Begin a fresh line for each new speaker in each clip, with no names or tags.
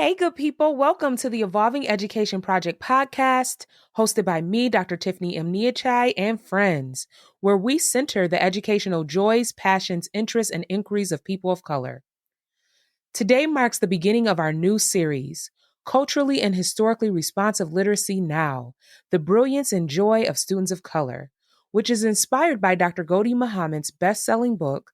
Hey, good people. Welcome to the Evolving Education Project podcast, hosted by me, Dr. Tiffany M. Niachai, and friends, where we center the educational joys, passions, interests, and inquiries of people of color. Today marks the beginning of our new series, Culturally and Historically Responsive Literacy Now, the Brilliance and Joy of Students of Color, which is inspired by Dr. Gholdy Muhammad's best-selling book,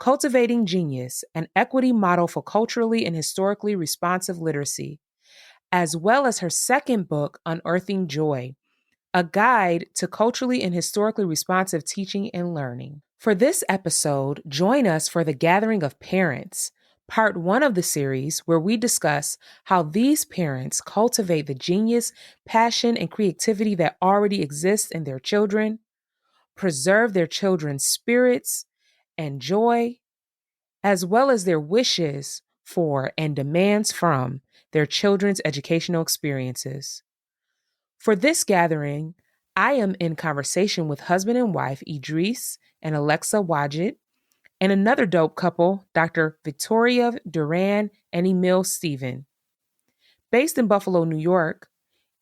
Cultivating Genius, an equity model for culturally and historically responsive literacy, as well as her second book, Unearthing Joy, a guide to culturally and historically responsive teaching and learning. For this episode, join us for the Gathering of Parents, part one of the series, where we discuss how these parents cultivate the genius, passion, and creativity that already exists in their children, preserve their children's spirits and joy, as well as their wishes for and demands from their children's educational experiences. For this gathering, I am in conversation with husband and wife Edreys and Alexa Wajed, and another dope couple, Dr. Victoria Duran and Emil Stephen. Based in Buffalo, New York,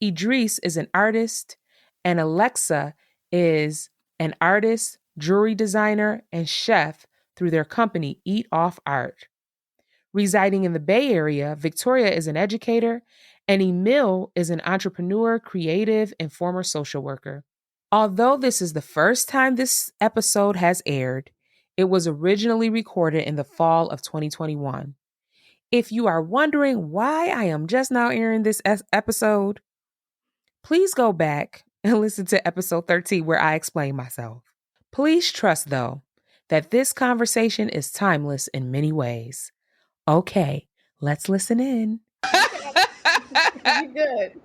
Edreys is an artist, and Alexa is an artist, jewelry designer, and chef through their company, Eat Off Art. Residing in the Bay Area, Victoria is an educator, and Emil is an entrepreneur, creative, and former social worker. Although this is the first time this episode has aired, it was originally recorded in the fall of 2021. If you are wondering why I am just now airing this episode, please go back and listen to episode 13 where I explain myself. Please trust, though, that this conversation is timeless in many ways. Okay, let's listen in.
You good.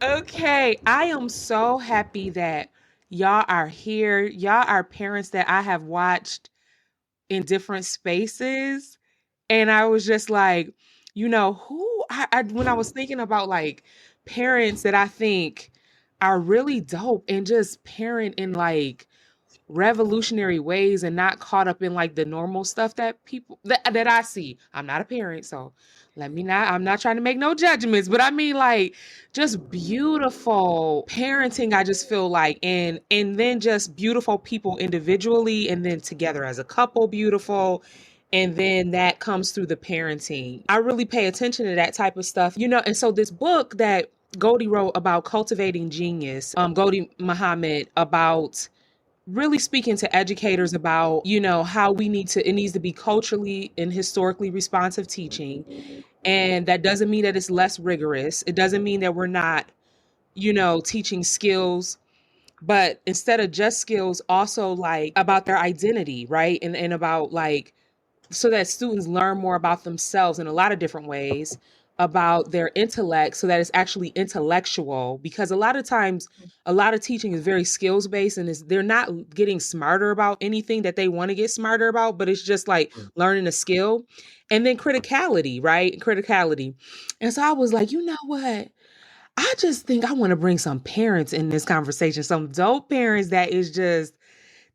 Okay, I am so happy that y'all are here. Y'all are parents that I have watched in different spaces. And I was just like, when I was thinking about like parents that I think are really dope and just parent in like revolutionary ways and not caught up in like the normal stuff that people that I see. I'm not a parent, so I'm not trying to make no judgments, but I mean like just beautiful parenting, I just feel like, and then just beautiful people individually and then together as a couple beautiful. And then that comes through the parenting. I really pay attention to that type of stuff, and so this book that Gholdy wrote about cultivating genius, Gholdy Muhammad, about really speaking to educators about, how it needs to be culturally and historically responsive teaching. And that doesn't mean that it's less rigorous. It doesn't mean that we're not, teaching skills, but instead of just skills, also like about their identity, right? And about like, so that students learn more about themselves in a lot of different ways, about their intellect, so that it's actually intellectual, because a lot of times a lot of teaching is very skills based, and they're not getting smarter about anything that they want to get smarter about, but it's just like learning a skill. And then criticality, right? Criticality. And so I was like, you know what, I just think I want to bring some parents in this conversation, some dope parents that is just,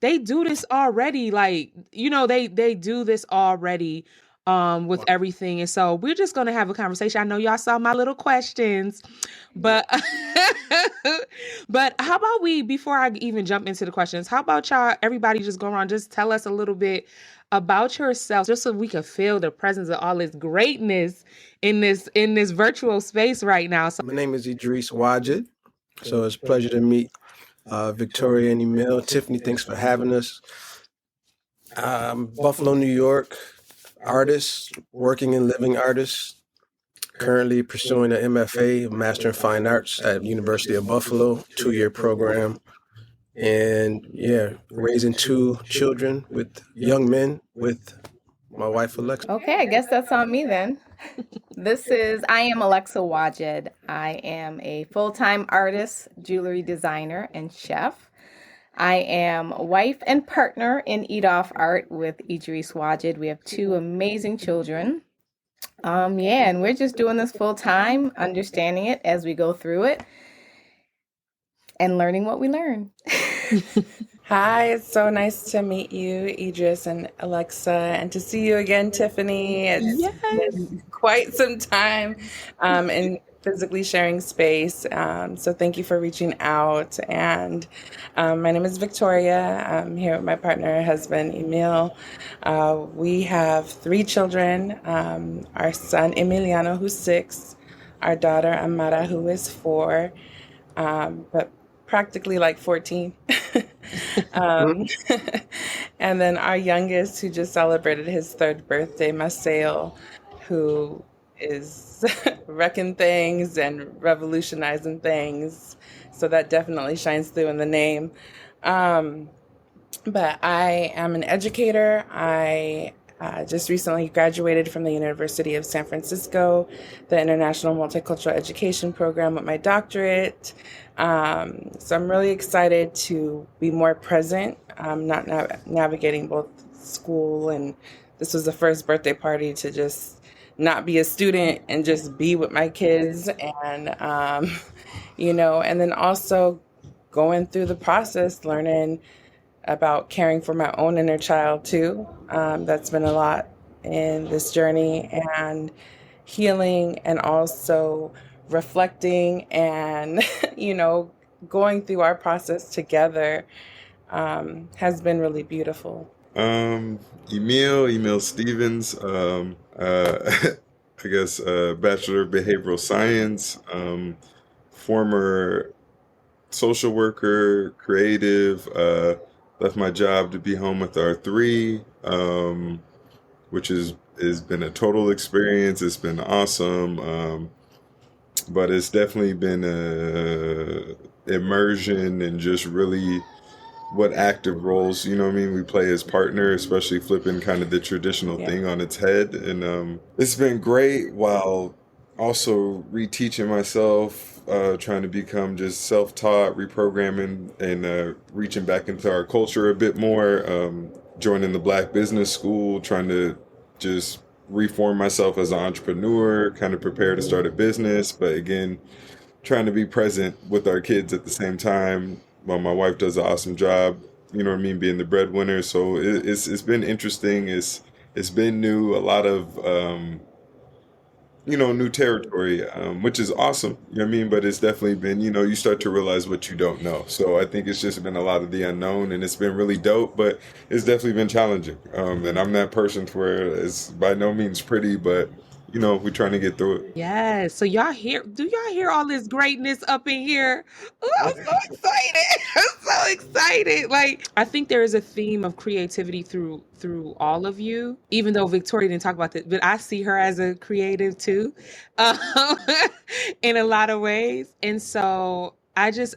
they do this already. Like, they do this already with everything. And so we're just going to have a conversation. I know y'all saw my little questions, but but how about before I even jump into the questions, how about y'all, everybody just go around, just tell us a little bit about yourself, just so we can feel the presence of all this greatness in this virtual space right now. So
my name is Edreys Wajed. So it's a pleasure to meet Victoria and Emil. Tiffany, thanks for having us. Buffalo, New York, artist, working and living artist. Currently pursuing an MFA, Master in Fine Arts at University of Buffalo, 2-year program. And raising 2 children with young men with my wife, Alexa.
Okay, I guess that's on me then. I am Alexa Wajed. I am a full-time artist, jewelry designer, and chef. I am wife and partner in Eat Off Art with Edreys Wajed. We have 2 amazing children. And we're just doing this full time, understanding it as we go through it and learning what we learn.
Hi, it's so nice to meet you, Edreys and Alexa, and to see you again, Tiffany. It's
Yes.
been quite some time in physically sharing space. So thank you for reaching out. And my name is Victoria. I'm here with my partner, husband, Emil. We have three children. Our son, Emiliano, who's 6, our daughter, Amara, who is 4, but practically like 14.
Mhm.
Um, and then our youngest, who just celebrated his 3rd birthday, Maseo, who is wrecking things and revolutionizing things. So that definitely shines through in the name. Um, but I am an educator. I just recently graduated from the University of San Francisco, the International Multicultural Education Program with my doctorate. So I'm really excited to be more present, not navigating both school and this was the first birthday party to just not be a student and just be with my kids and, and then also going through the process, learning about caring for my own inner child too. That's been a lot in this journey and healing and also reflecting and, going through our process together has been really beautiful.
Emil Stevens, I guess Bachelor of Behavioral Science, former social worker, creative, left my job to be home with our 3, which has been a total experience. It's been awesome. But it's definitely been a immersion and just really what active roles, what I mean, we play as partner, especially flipping kind of the traditional
Yeah.
thing on its head. And it's been great while also reteaching myself, trying to become just self-taught, reprogramming, and reaching back into our culture a bit more, joining the Black Business School, trying to just reform myself as an entrepreneur, kind of prepare to start a business, but again, trying to be present with our kids at the same time while my wife does an awesome job, you know what I mean, being the breadwinner. So it's been interesting. It's been new, a lot of new territory, which is awesome, you know what I mean, but it's definitely been, you start to realize what you don't know. So I think it's just been a lot of the unknown, and it's been really dope, but it's definitely been challenging. And I'm that person where it's by no means pretty, but we're trying to get through it.
Yes. So do y'all hear all this greatness up in here? Ooh, I'm so excited. I'm so excited. Like I think there is a theme of creativity through all of you. Even though Victoria didn't talk about this, but I see her as a creative too. Um, in a lot of ways. And so I'm just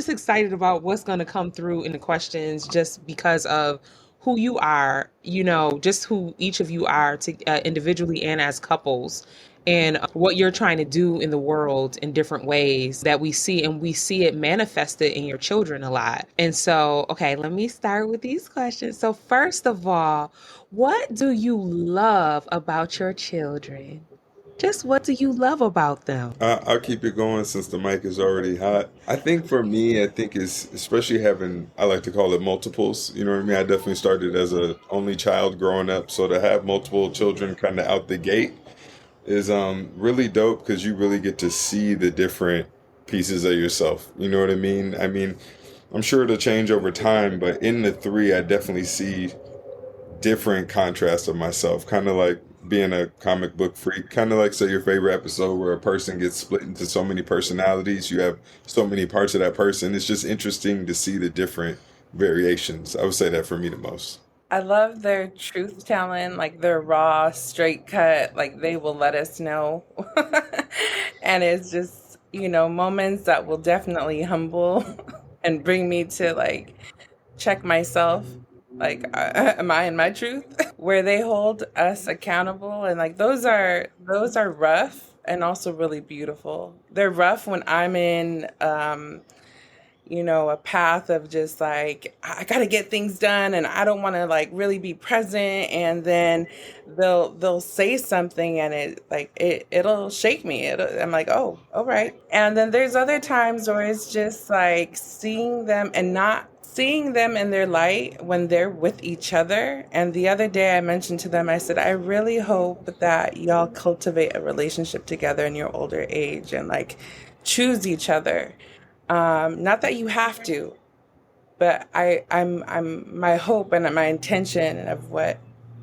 excited about what's going to come through in the questions just because of who you are, just who each of you are individually and as couples and what you're trying to do in the world in different ways that we see, and we see it manifested in your children a lot. And so, okay, let me start with these questions. So first of all, what do you love about your children? Just what do you love about them?
I'll keep it going since the mic is already hot. I think for me, I think is especially having, I like to call it multiples. You know what I mean? I definitely started as a only child growing up, so to have multiple children kind of out the gate is really dope because you really get to see the different pieces of yourself. You know what I mean? I mean, I'm sure it'll change over time, but in the 3, I definitely see different contrast of myself, kind of like being a comic book freak, kind of like say your favorite episode where a person gets split into so many personalities, you have so many parts of that person. It's just interesting to see the different variations. I would say that for me the most.
I love their truth telling, like their raw, straight cut, like they will let us know. And it's just, moments that will definitely humble and bring me to like check myself. Like, am I in my truth? Where they hold us accountable. And like those are rough and also really beautiful. They're rough when I'm in a path of just like, I got to get things done and I don't want to like really be present. And then they'll say something and it'll shake me. I'm like, oh, all right. And then there's other times where it's just like seeing them and not seeing them in their light when they're with each other. And the other day I mentioned to them, I said, I really hope that y'all cultivate a relationship together in your older age and like choose each other. Not that you have to, but I'm my hope and my intention of what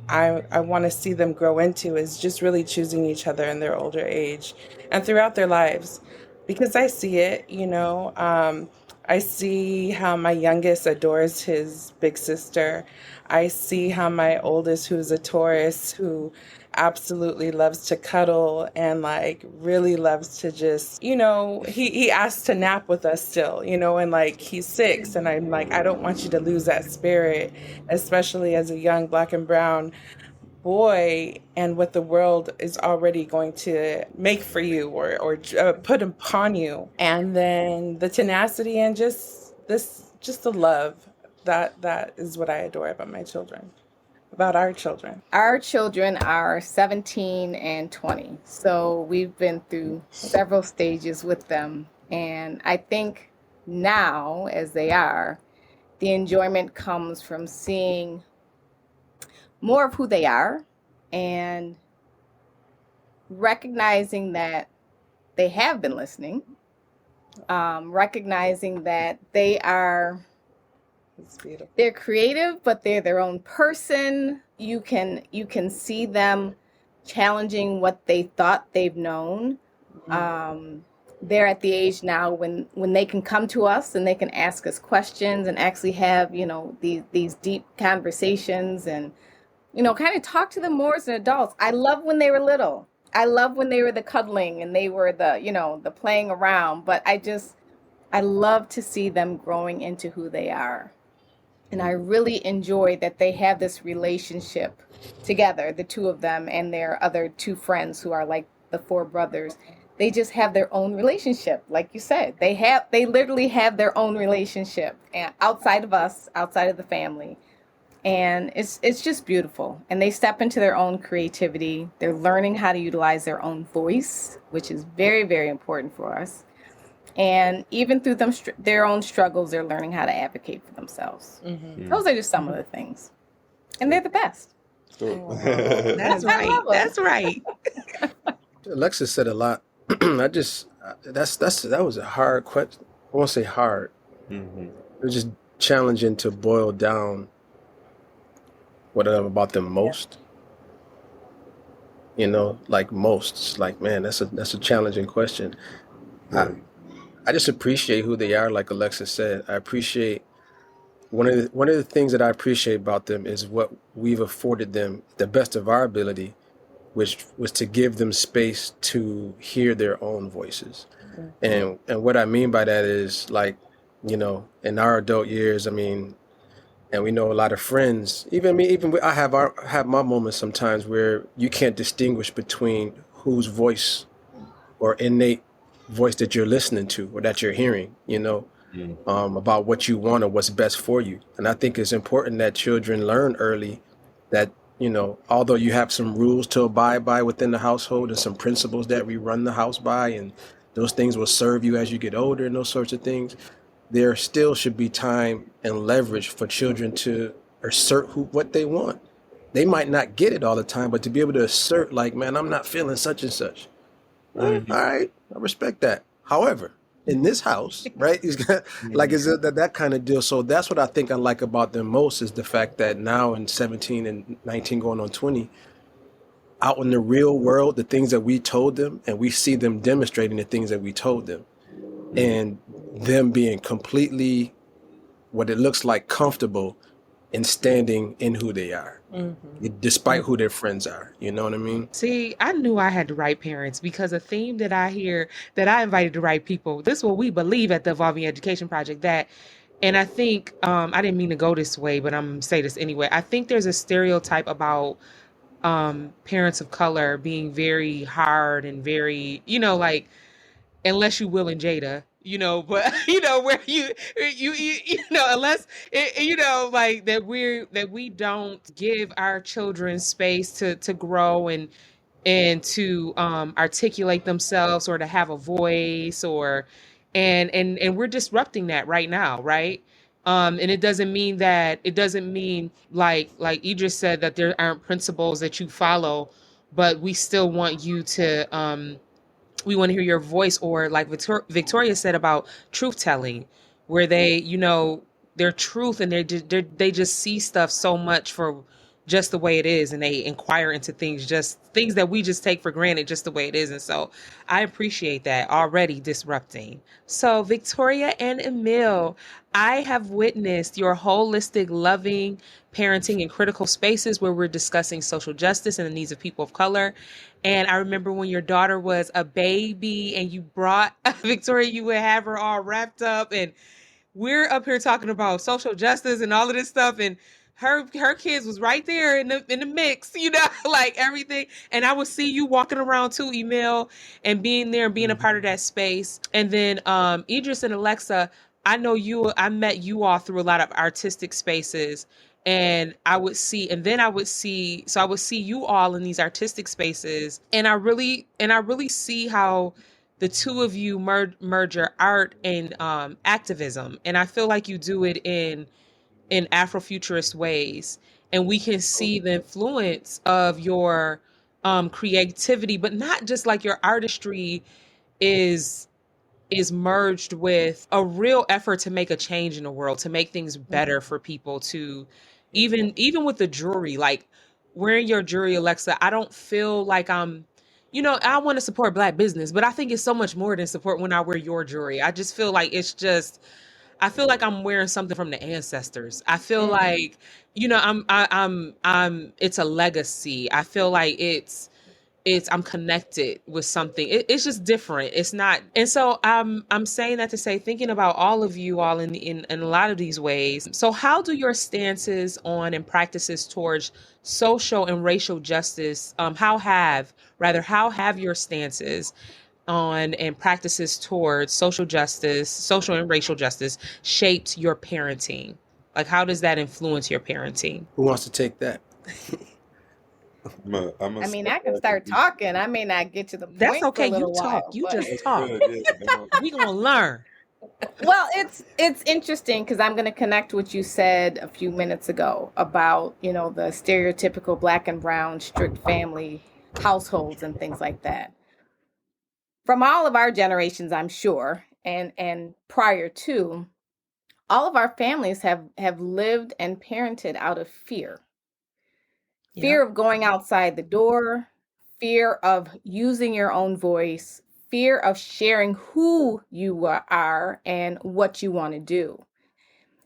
I want to see them grow into is just really choosing each other in their older age and throughout their lives, because I see it, I see how my youngest adores his big sister. I see how my oldest, who's a Taurus, who absolutely loves to cuddle and like really loves to just, he asks to nap with us still, and like he's 6 and I'm like, I don't want you to lose that spirit, especially as a young Black and brown boy and what the world is already going to make for you or put upon you. And then the tenacity and just the love that is what I adore about my children, about our children.
Our children are 17 and 20. So we've been through several stages with them. And I think now, as they are, the enjoyment comes from seeing more of who they are and recognizing that they have been listening, recognizing that they're creative, but they're their own person. You can see them challenging what they thought they've known. They're at the age now when they can come to us and they can ask us questions and actually have, these deep conversations and, kind of talk to them more as an adults. I love when they were little. I love when they were the cuddling and they were the playing around, but I love to see them growing into who they are. And I really enjoy that they have this relationship together, the two of them and their other 2 friends who are like the 4 brothers. They just have their own relationship. Like you said, they literally have their own relationship outside of us, outside of the family. And it's just beautiful. And they step into their own creativity. They're learning how to utilize their own voice, which is very, very important for us. And even through their own struggles, they're learning how to advocate for themselves. Mm-hmm. Those are just some of the things. And they're the best.
Oh, that's right. That's right.
Alexa said a lot. That was a hard question. I won't say hard. Mm-hmm. It was just challenging to boil down what I love about them most. Like most. It's like, man, that's a challenging question. I just appreciate who they are, like Alexa said. I appreciate one of the things that I appreciate about them is what we've afforded them, the best of our ability, which was to give them space to hear their own voices. Mm-hmm. And what I mean by that is like, in our adult years, and we know a lot of friends, I have my moments sometimes where you can't distinguish between whose voice or innate voice that you're listening to or that you're hearing, about what you want or what's best for you. And I think it's important that children learn early that, although you have some rules to abide by within the household and some principles that we run the house by, and those things will serve you as you get older and those sorts of things, there still should be time and leverage for children to assert what they want. They might not get it all the time, but to be able to assert like, man, I'm not feeling such and such. Mm-hmm. All right, I respect that. However, in this house, right, is that kind of deal. So that's what I think I like about them most is the fact that now in 17 and 19 going on 20, out in the real world, the things that we told them, and we see them demonstrating the things that we told them, and them being completely, what it looks like, comfortable in standing in who they are, despite who their friends are. You know what I mean?
See, I knew I had the right parents because a theme that I hear that I invited the right people. This is what we believe at the Evolving Education Project. And I think, I didn't mean to go this way, but I'm going to say this anyway. I think there's a stereotype about parents of color being very hard and very, like, unless you Will and Jada, but where unless like that we don't give our children space to grow and to articulate themselves or to have a voice or and we're disrupting that right now, right? And it doesn't mean like Idris said that there aren't principles that you follow, but we still want you to we want to hear your voice, or like Victoria said about truth telling, where they, their truth, and they just see stuff so much for just the way it is, and they inquire into things, just things that we just take for granted just the way it is. And so I appreciate that, already disrupting. So Victoria and Emil, I have witnessed your holistic, loving parenting in critical spaces where we're discussing social justice and the needs of people of color. And I remember when your daughter was a baby and you brought Victoria, you would have her all wrapped up, and we're up here talking about social justice and all of this stuff, and her kids was right there in the mix, like everything. And I would see you walking around too, Emil, and being there and being a part of that space. And then Edreys and Alexa, I met you all through a lot of artistic spaces. And so I would see you all in these artistic spaces, and I really see how the two of you merge your art and activism, and I feel like you do it in Afrofuturist ways, and we can see the influence of your creativity, but not just like your artistry is merged with a real effort to make a change in the world, to make things better for people, to even with the jewelry, like wearing your jewelry, Alexa, I don't feel like I want to support Black business, but I think it's so much more than support when I wear your jewelry. I just feel like I feel like I'm wearing something from the ancestors. I feel like, it's a legacy. I feel like I'm connected with something. It's just different. It's not. And so I'm saying that to say, thinking about all of you all in a lot of these ways. So how do your stances on and practices towards social and racial justice, how have your stances on and practices towards social and racial justice shaped your parenting? Like, how does that influence your parenting?
Who wants to take that?
I mean, I can start talking. I may not get to the
That's
point for
okay.
a little
You talk.
while,
You
but
just talk. We gonna learn.
well, it's interesting because I'm going to connect what you said a few minutes ago about, the stereotypical Black and brown strict family households and things like that. From all of our generations, I'm sure, and prior to, all of our families have lived and parented out of fear. Fear of going outside the door, fear of using your own voice, fear of sharing who you are and what you want to do.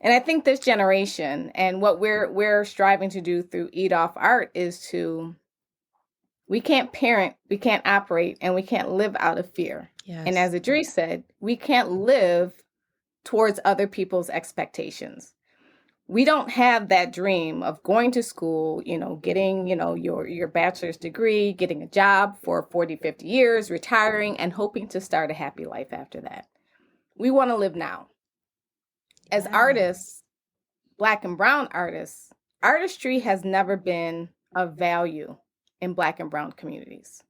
And I think this generation and what we're striving to do through Eat Off Art is we can't parent, we can't operate, and we can't live out of fear.
Yes.
And as Edreys said, we can't live towards other people's expectations. We don't have that dream of going to school, getting, your bachelor's degree, getting a job for 40, 50 years, retiring, and hoping to start a happy life after that. We want to live now. As artists, Black and brown artists, artistry has never been of value in Black and brown communities.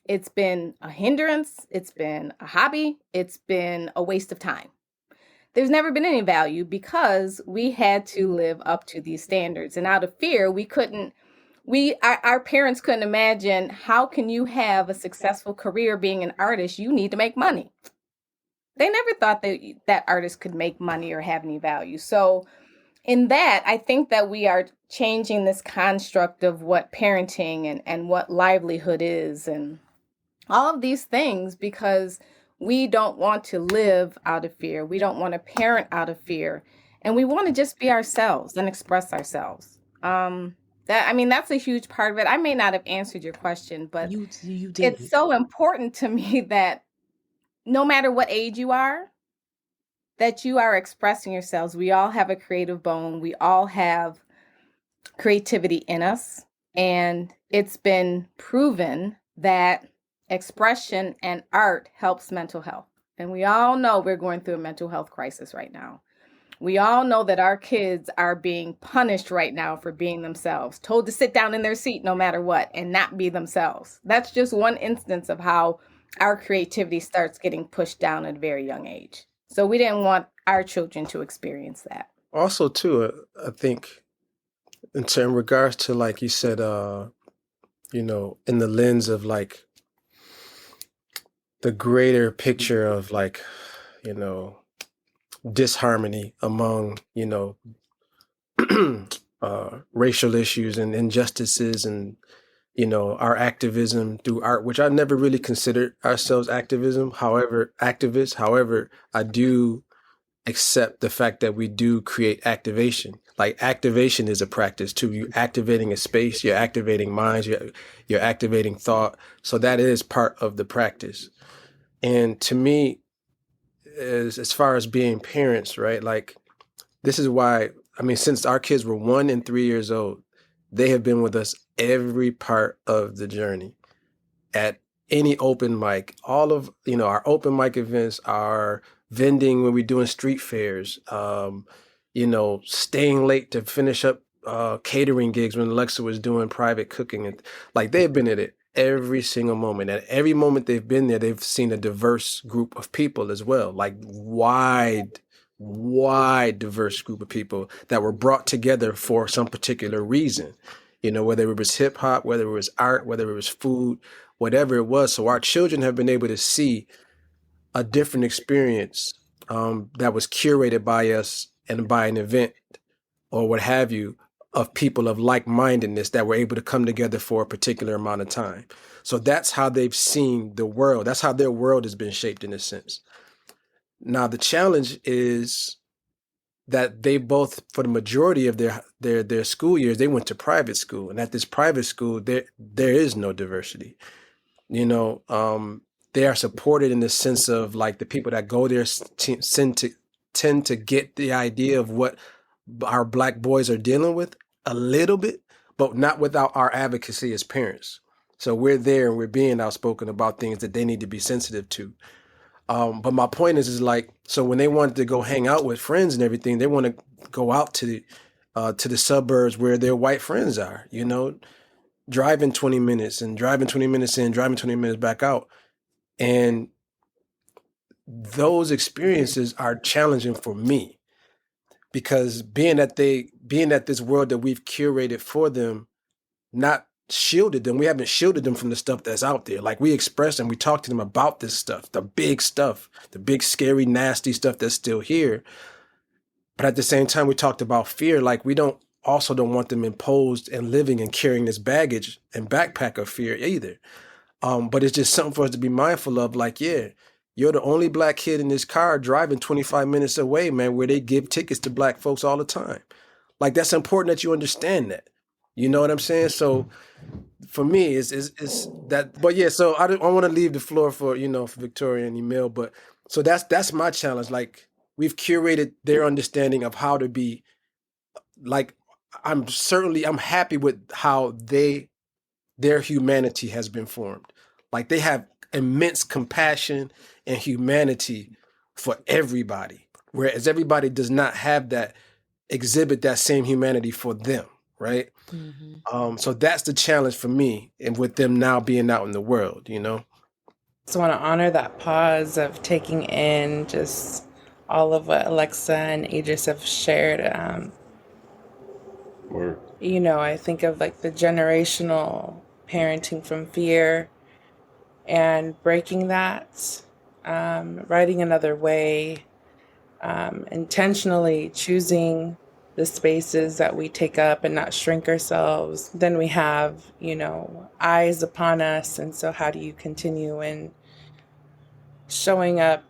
It's been a hindrance, it's been a hobby, it's been a waste of time. There's never been any value because we had to live up to these standards. And out of fear, our parents couldn't imagine, how can you have a successful career being an artist? You need to make money. They never thought that artists could make money or have any value. So in that, I think that we are changing this construct of what parenting and what livelihood is and all of these things, because we don't want to live out of fear. We don't want to parent out of fear. And we want to just be ourselves and express ourselves. That's a huge part of it. I may not have answered your question, but
you did.
It's so important to me that no matter what age you are, that you are expressing yourselves. We all have a creative bone. We all have creativity in us. And it's been proven that expression and art helps mental health. And we all know we're going through a mental health crisis right now. We all know that our kids are being punished right now for being themselves, told to sit down in their seat no matter what and not be themselves. That's just one instance of how our creativity starts getting pushed down at a very young age. So we didn't want our children to experience that.
Also, too, I think in regards to, like you said, in the lens of like the greater picture of like, disharmony among, racial issues and injustices and, our activism through art, which I never really considered ourselves activists. However, I do accept the fact that we do create activation. Like activation is a practice too. You're activating a space, you're activating minds, you're activating thought. So that is part of the practice. And to me, as far as being parents, right? Like this is why, since our kids were 1 and 3 years old, they have been with us every part of the journey. At any open mic, all of, our open mic events, our vending when we're doing street fairs, staying late to finish up catering gigs when Alexa was doing private cooking. And like they've been at it every single moment. At every moment they've been there, they've seen a diverse group of people as well, like wide diverse group of people that were brought together for some particular reason, whether it was hip hop, whether it was art, whether it was food, whatever it was. So our children have been able to see a different experience that was curated by us and by an event or what have you of people of like-mindedness that were able to come together for a particular amount of time. So that's how they've seen the world. That's how their world has been shaped in a sense. Now, the challenge is that they both, for the majority of their school years, they went to private school. And at this private school, there is no diversity. They are supported in the sense of like the people that go there tend to get the idea of what our Black boys are dealing with a little bit, but not without our advocacy as parents. So we're there and we're being outspoken about things that they need to be sensitive to. But my point is like, so when they wanted to go hang out with friends and everything, they want to go out to the suburbs where their white friends are, driving 20 minutes and driving 20 minutes in, driving 20 minutes back out. And those experiences are challenging for me because being at this world that we've curated for them, not shielded them. We haven't shielded them from the stuff that's out there. Like we express and we talk to them about this stuff, the big, scary, nasty stuff that's still here. But at the same time, we talked about fear. Like we don't want them imposed and living and carrying this baggage and backpack of fear either. But it's just something for us to be mindful of. Like, yeah, you're the only Black kid in this car driving 25 minutes away, man, where they give tickets to Black folks all the time. Like that's important that you understand that. You know what I'm saying? So for me, it's that. But yeah, so I want to leave the floor for for Victoria and Emil. But so that's my challenge. Like we've curated their understanding of how to be. Like I'm happy with how their humanity has been formed. Like they have immense compassion and humanity for everybody, whereas everybody does not have that, exhibit that same humanity for them, right? Mm-hmm. So that's the challenge for me, and with them now being out in the world,
Just want to honor that pause of taking in just all of what Alexa and Edreys have shared. I think of like the generational parenting from fear and breaking that, writing another way, intentionally choosing the spaces that we take up and not shrink ourselves. Then we have, eyes upon us. And so how do you continue in showing up,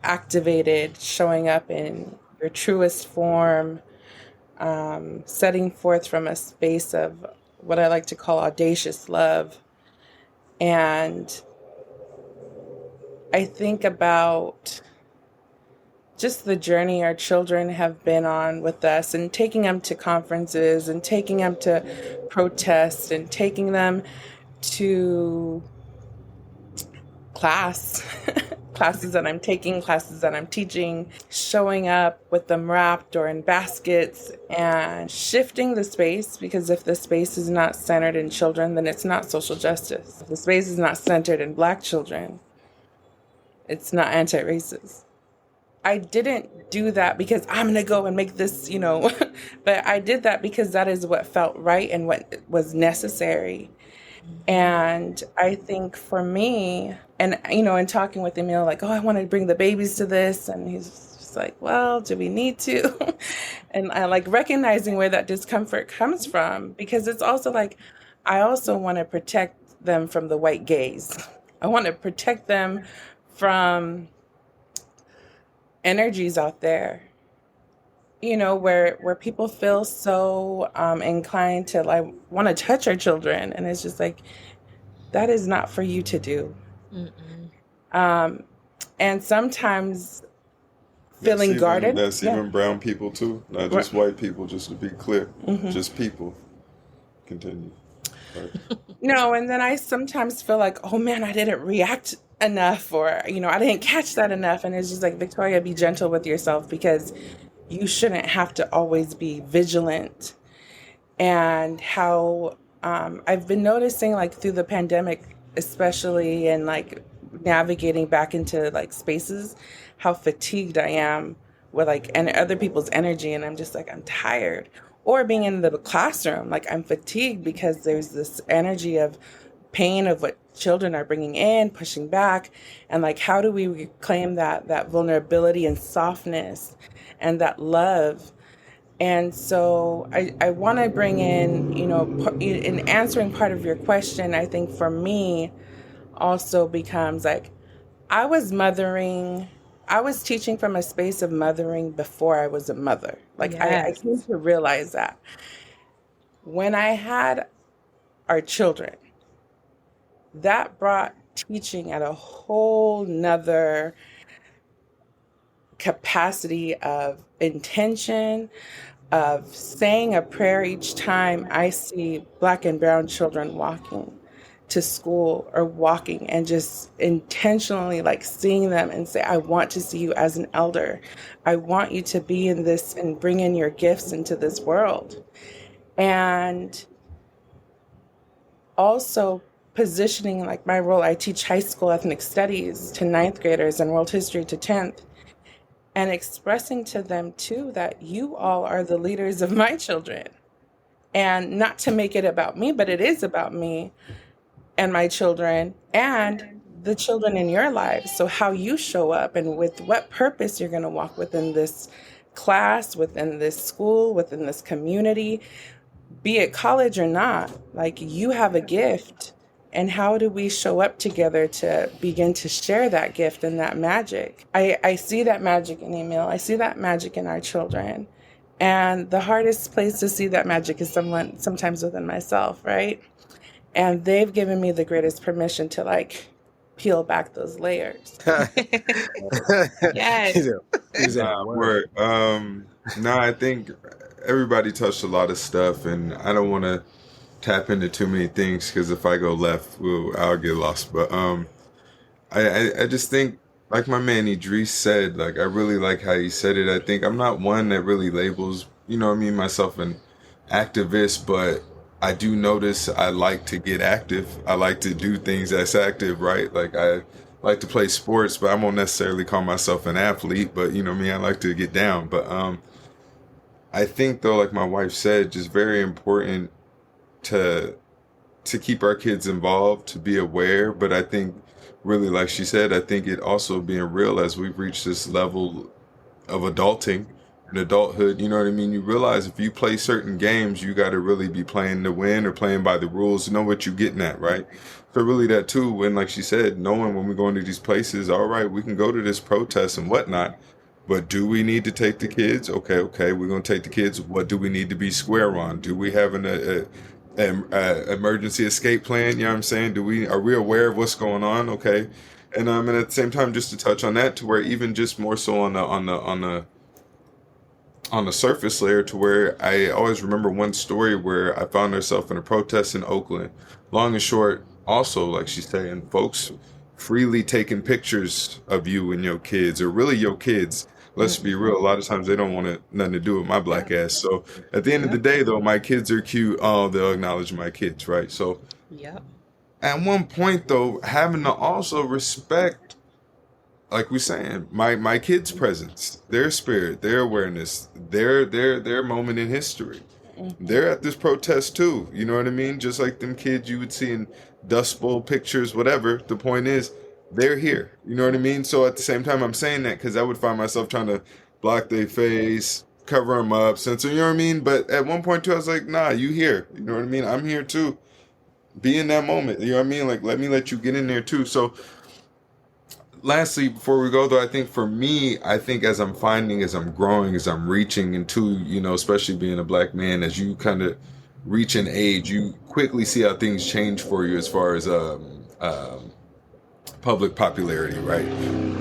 activated, showing up in your truest form, setting forth from a space of what I like to call audacious love. And I think about just the journey our children have been on with us and taking them to conferences and taking them to protests and taking them to classes that I'm taking, classes that I'm teaching, showing up with them wrapped or in baskets and shifting the space, because if the space is not centered in children, then it's not social justice. If the space is not centered in Black children, it's not anti-racist. I didn't do that because I'm going to go and make this, but I did that because that is what felt right and what was necessary. And I think for me, and, in talking with Emil, like, oh, I want to bring the babies to this. And he's just like, well, do we need to? And I like recognizing where that discomfort comes from, because it's also like, I also want to protect them from the white gaze. I want to protect them from energies out there, where people feel so inclined to like want to touch our children, and it's just like, that is not for you to do. And sometimes feeling guarded.
That's even brown people too, not just white people, just to be clear. Just people. Continue. Right.
No, and then I sometimes feel like, oh man, I didn't react enough, or I didn't catch that enough. And it's just like, Victoria, be gentle with yourself, because you shouldn't have to always be vigilant. And how I've been noticing, like, through the pandemic, especially, and like navigating back into like spaces, how fatigued I am with like and other people's energy, and I'm just like, I'm tired. Or being in the classroom, like, I'm fatigued because there's this energy of pain of what children are bringing in, pushing back, and like, how do we reclaim that vulnerability and softness and that love? And so I want to bring in, in answering part of your question, I think for me also becomes like, I was teaching from a space of mothering before I was a mother. Like, I came to realize that when I had our children, that brought teaching at a whole nother capacity of intention, of saying a prayer each time I see Black and brown children walking to school or walking, and just intentionally like seeing them and say, I want to see you as an elder. I want you to be in this and bring in your gifts into this world. And also positioning like my role, I teach high school ethnic studies to 9th graders and world history to 10th. And expressing to them too that you all are the leaders of my children. And not to make it about me, but it is about me and my children and the children in your lives. So how you show up and with what purpose you're going to walk within this class, within this school, within this community, be it college or not, like, you have a gift. And how do we show up together to begin to share that gift and that magic? I see that magic in Emil. I see that magic in our children. And the hardest place to see that magic is sometimes within myself, right? And they've given me the greatest permission to like peel back those layers.
Yes.
Word. No, I think everybody touched a lot of stuff, and I don't want to tap into too many things, because if I go left, I'll get lost. But I just think, like my man Edreys said, like, I really like how he said it. I think I'm not one that really labels, myself an activist, but I do notice I like to get active. I like to do things that's active, right? Like, I like to play sports, but I won't necessarily call myself an athlete, but I like to get down. But I think, though, like my wife said, just very important to keep our kids involved, to be aware. But I think, really, like she said, I think it also being real as we've reached this level of adulting and adulthood, you know what I mean? You realize if you play certain games, you got to really be playing to win or playing by the rules, know what you're getting at, right? So really that too, and like she said, knowing when we go into these places, all right, we can go to this protest and whatnot, but do we need to take the kids? Okay, we're going to take the kids. What do we need to be square on? Do we have an emergency escape plan? You know what I'm saying? Are we aware of what's going on? Okay. And at the same time, just to touch on that, to where even just more so on the surface layer, to where I always remember one story where I found myself in a protest in Oakland. Long and short, also, like she's saying, folks freely taking pictures of you and your kids, or really your kids. Let's be real. A lot of times they don't want nothing to do with my black ass. So at the end of the day, though, my kids are cute. Oh, they'll acknowledge my kids, right? So
Yep.
at one point, though, having to also respect, like we're saying, my kids' presence, their spirit, their awareness, their moment in history. They're at this protest too. You know what I mean? Just like them kids you would see in Dust Bowl pictures, whatever. The point is, they're here. You know what I mean? So at the same time, I'm saying that because I would find myself trying to block their face, cover them up, censor. You know what I mean? But at one point too, I was like, nah, you here. You know what I mean? I'm here too. Be in that moment. You know what I mean? Like, let you get in there too. So lastly, before we go though, I think for me, I think as I'm finding, as I'm growing, as I'm reaching into, especially being a black man, as you kind of reach an age, you quickly see how things change for you as far as public popularity, right?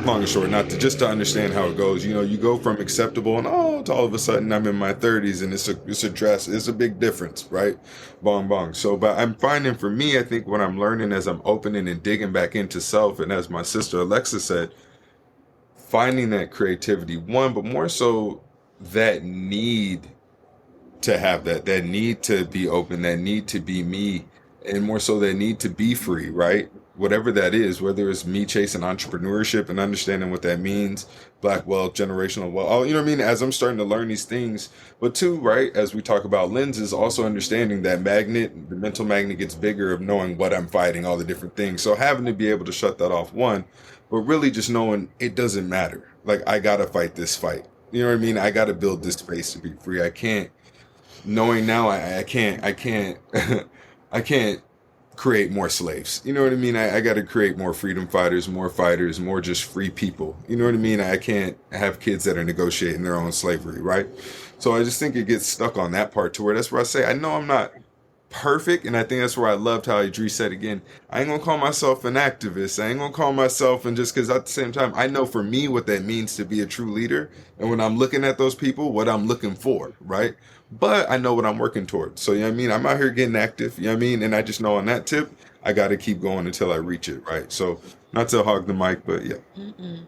Long and short, not to just to understand how it goes. You go from acceptable and to all of a sudden I'm in my 30s, and it's a big difference, right? Bong bong. So, but I'm finding for me, I think what I'm learning as I'm opening and digging back into self, and as my sister Alexa said, finding that creativity, one, but more so that need to have that need to be open, that need to be me, and more so that need to be free, right? Whatever that is, whether it's me chasing entrepreneurship and understanding what that means, black wealth, generational wealth, you know what I mean? As I'm starting to learn these things, but two, right, as we talk about lenses, also understanding that the mental magnet gets bigger of knowing what I'm fighting, all the different things. So having to be able to shut that off, one, but really just knowing it doesn't matter. Like, I gotta fight this fight. You know what I mean? I gotta build this space to be free. I can't, knowing now I can't I can't create more slaves. You know what I mean? I got to create more freedom fighters, more just free people. You know what I mean? I can't have kids that are negotiating their own slavery, right? So I just think it gets stuck on that part to where that's where I say I know I'm not perfect, and I think that's where I loved how Idris said again, I ain't gonna call myself an activist. I ain't gonna call myself, and just because at the same time I know for me what that means to be a true leader, and when I'm looking at those people, what I'm looking for, right? But I know what I'm working towards. So you know what I mean? I'm out here getting active, you know what I mean? And I just know on that tip, I gotta keep going until I reach it, right? So not to hog the mic, but yeah.
Mm-mm.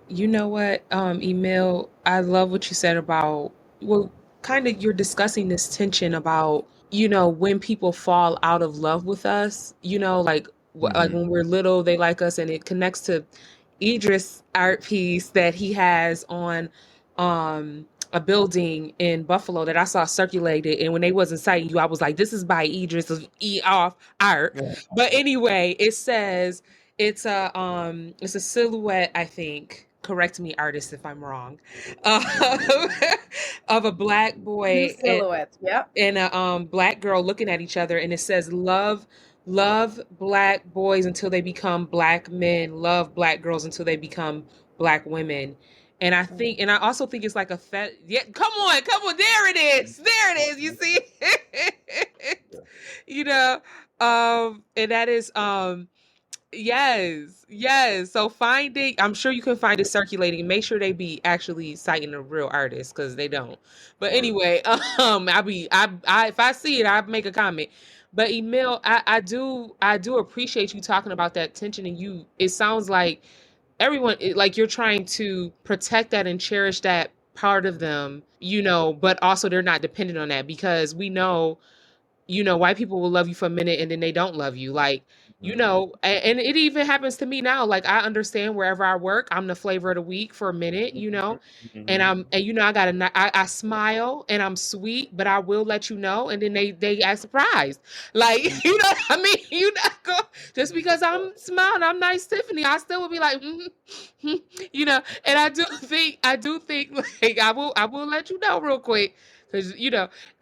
You know what, Emil, I love what you said about, well, kind of you're discussing this tension about, when people fall out of love with us, like like
Hmm.
when we're little, they like us, and it connects to Idris art piece that he has on a building in Buffalo that I saw circulated, and when they wasn't citing you, I was like, this is by Idris of E off art.
Yeah.
But anyway, it says it's a silhouette, I think. Correct me, artist, if I'm wrong. Uh, of a black
Two
boy
silhouettes. Yep.
and a black girl looking at each other, and it says love black boys until they become black men, love black girls until they become black women. And I also think it's like yeah, come on, there it is, you see. you know and that is yes, yes. So finding, I'm sure you can find it circulating. Make sure they be actually citing a real artist because they don't. But
Word.
anyway, if I see it, I make a comment. But Emil, I do appreciate you talking about that tension, and you. It sounds like like you're trying to protect that and cherish that part of them, but also they're not dependent on that because we know white people will love you for a minute and then they don't love you. Like, and it even happens to me now. Like, I understand wherever I work, I'm the flavor of the week for a minute, and
Hmm.
I got I smile and I'm sweet, but I will let you know. And then they act surprised. Like, you know what I mean? You not go just because I'm smiling, I'm nice, Tiffany. I still would be like, and I do think like I will let you know real quick. Cause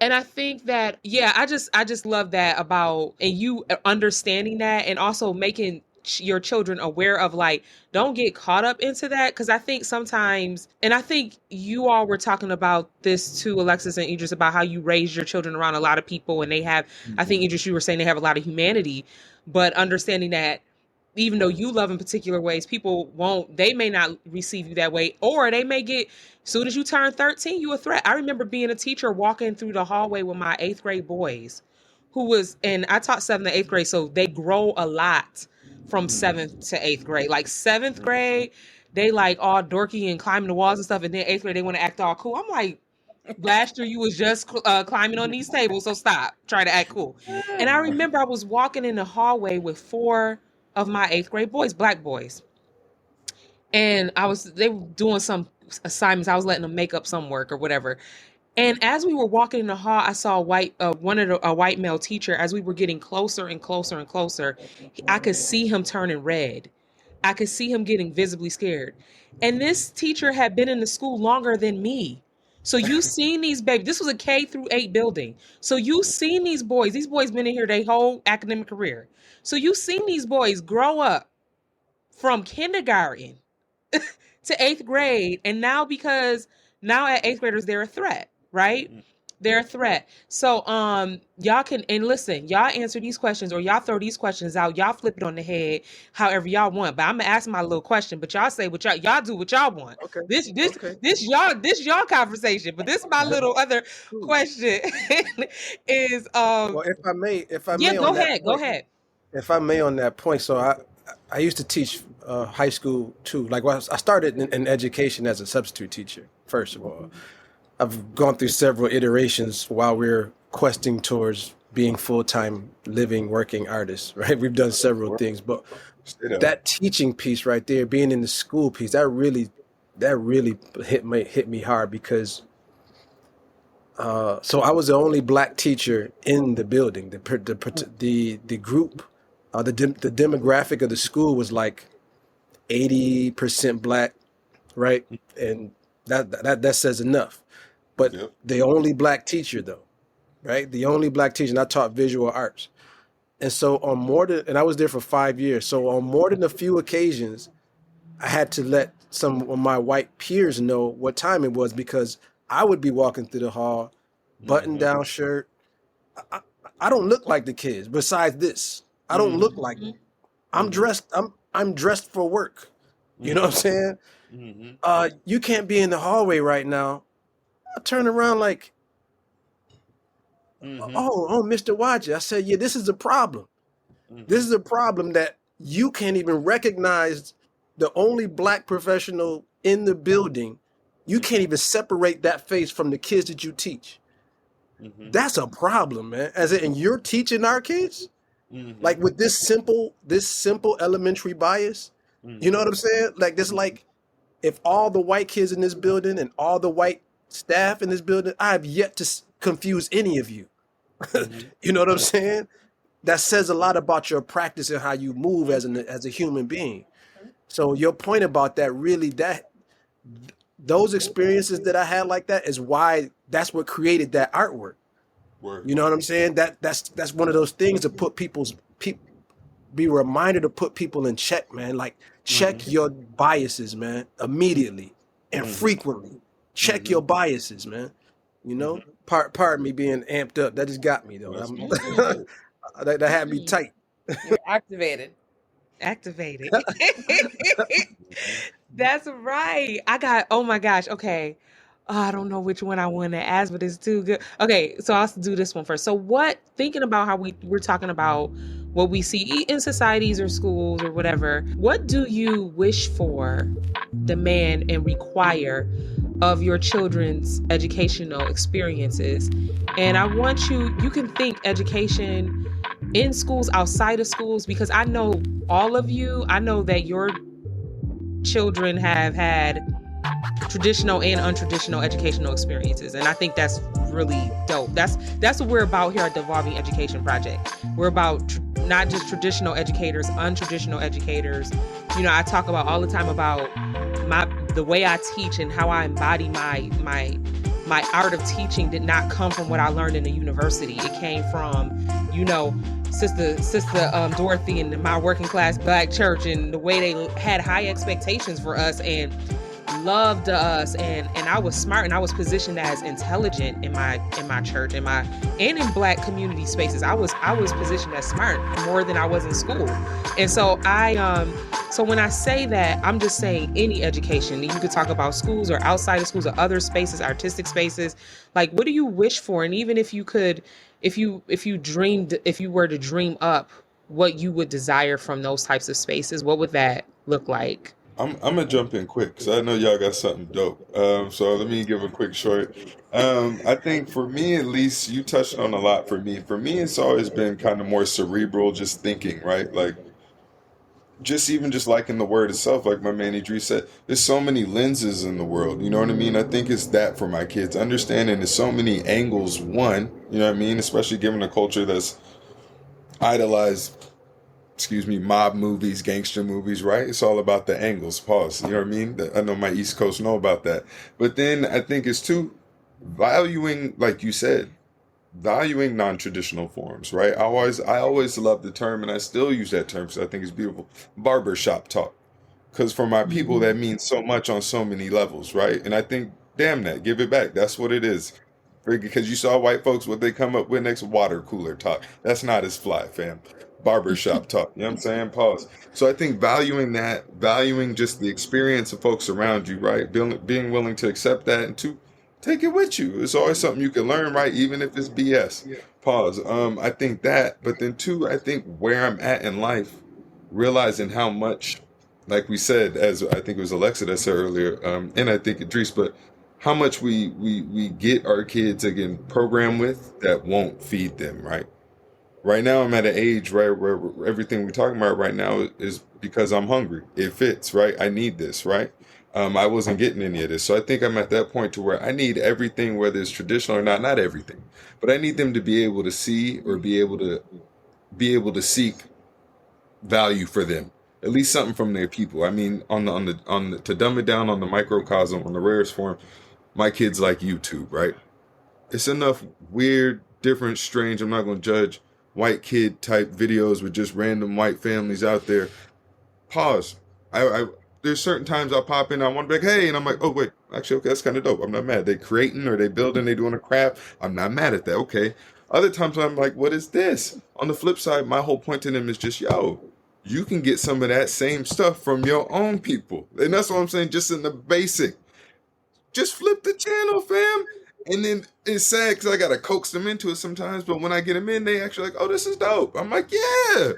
and I think that, yeah, I just love that about, and you understanding that and also making your children aware of, like, don't get caught up into that. Cause I think sometimes, and I think you all were talking about this too, Alexis and Idris, about how you raise your children around a lot of people and they have, I think Idris, you were saying they have a lot of humanity, but understanding that even though you love in particular ways, they may not receive you that way, or they may get, soon as you turn 13, you a threat. I remember being a teacher walking through the hallway with my eighth grade boys who was, and I taught 7th and 8th grade, so they grow a lot from 7th to 8th grade. Like 7th grade, they like all dorky and climbing the walls and stuff, and then 8th grade they want to act all cool. I'm like, last year you was just climbing on these tables, so stop trying to act cool. And I remember I was walking in the hallway with 4 of my 8th grade boys, black boys, and they were doing some assignments. I was letting them make up some work or whatever. And as we were walking in the hall, I saw a white male teacher. As we were getting closer and closer and closer, I could see him turning red. I could see him getting visibly scared. And this teacher had been in the school longer than me. So you seen these babies. This was a K-8 building. So you seen these boys. These boys been in here their whole academic career. So you seen these boys grow up from kindergarten to 8th grade. And now because now at 8th graders, they're a threat. Right? They're a threat. So y'all can, and listen, y'all answer these questions or y'all throw these questions out. Y'all flip it on the head however y'all want. But I'm gonna ask my little question, but y'all say what y'all do what y'all want.
Okay.
This y'all conversation. But this is my little other question is
Well, if I may
go ahead.
If I may on that point, so I used to teach high school too. Like I started in education as a substitute teacher, first of all. I've gone through several iterations while we're questing towards being full-time living, working artists, right? We've done several things, but that teaching piece right there, being in the school piece, that really hit me hard because so I was the only black teacher in the building. The group, the demographic of the school was like 80% black, right? And that says enough. But the only black teacher though, right? The only black teacher, and I taught visual arts. And so and I was there for 5 years. So on more than a few occasions, I had to let some of my white peers know what time it was because I would be walking through the hall, button down shirt. I don't look like the kids. Besides this, I don't look like them. I'm dressed for work. You know what I'm saying? You can't be in the hallway right now. I turned around like, oh, Mr. Wajed. I said, yeah, this is a problem. This is a problem that you can't even recognize the only black professional in the building. You can't even separate that face from the kids that you teach. That's a problem, man. And you're teaching our kids like with this simple elementary bias. You know what I'm saying? Like this, like if all the white kids in this building and all the white staff in this building, I have yet to confuse any of you. You know what I'm saying? That says a lot about your practice and how you move as a human being. So your point about that, really, those experiences that I had like that is why that's what created that artwork. You know what I'm saying? That's one of those things to put be reminded to put people in check, man. Like check your biases, man, immediately and frequently. Check your biases, man. You know, pardon me being amped up. That just got me though. That had me tight.
You're activated.
That's right. Oh my gosh. Okay. I don't know which one I want to ask, but it's too good. Okay, so I'll do this one first. So thinking about how we're talking about what we see in societies or schools or whatever, what do you wish for, demand, and require of your children's educational experiences? And I want you can think education in schools, outside of schools, because I know all of you, I know that your children have had traditional and untraditional educational experiences. And I think that's really dope. That's what we're about here at the Evolving Education Project. We're about not just traditional educators, untraditional educators. You know, I talk about all the time about the way I teach and how I embody my art of teaching did not come from what I learned in the university. It came from, you know, Sister Dorothy and my working class black church and the way they had high expectations for us. And loved us, and I was smart, and I was positioned as intelligent in my church, and in Black community spaces. I was positioned as smart more than I was in school. And so so when I say that, I'm just saying any education. You could talk about schools or outside of schools or other spaces, artistic spaces. Like, what do you wish for? And even if you could, if you were to dream up what you would desire from those types of spaces, what would that look like?
I'm gonna jump in quick because I know y'all got something dope. So let me give a quick short. I think for me at least, you touched on a lot for me. For me, it's always been kind of more cerebral, just thinking, right? Like just even just liking the word itself, like my man Edreys said, there's so many lenses in the world. You know what I mean? I think it's that for my kids, understanding there's so many angles. One, you know what I mean? Especially given a culture that's idolized, excuse me, mob movies, gangster movies, right? It's all about the angles. Pause. You know what I mean? I know my East Coast know about that. But then I think it's too valuing, like you said, valuing non-traditional forms, right? I always love the term, and I still use that term because I think it's beautiful. Barbershop talk. Because for my people, that means so much on so many levels, right? And I think, damn that, give it back. That's what it is. Because you saw white folks, what they come up with next, water cooler talk. That's not as fly, fam. Barbershop talk. You know what I'm saying? Pause. So I think valuing that, valuing just the experience of folks around you, right? Being willing to accept that and to take it with you. It's always something you can learn, right? Even if it's BS. Pause. I think that, but then two, I think where I'm at in life, realizing how much, like we said, as I think it was Alexa that said earlier, and I think Idris, but how much we get our kids again programmed with that won't feed them, right? Right now, I'm at an age, right, where everything we're talking about right now is because I'm hungry. It fits, right? I need this, right? I wasn't getting any of this. So I think I'm at that point to where I need everything, whether it's traditional or not everything, but I need them to be able to see or be able to seek value for them. At least something from their people. I mean, to dumb it down on the microcosm, on the rarest form, my kids like YouTube, right? It's enough weird, different, strange. I'm not going to judge white kid type videos with just random white families out there. Pause. I there's certain times I pop in, I want to be like, hey, and I'm like, oh wait, actually, okay, that's kind of dope. I'm not mad. They creating or they building, they doing a craft. I'm not mad at that. Okay. Other times I'm like, what is this? On the flip side, my whole point to them is just, yo, you can get some of that same stuff from your own people, and that's what I'm saying. Just in the basic, just flip the channel, fam. And then it's sad because I gotta coax them into it sometimes. But when I get them in, they actually like, "Oh, this is dope." I'm like, "Yeah,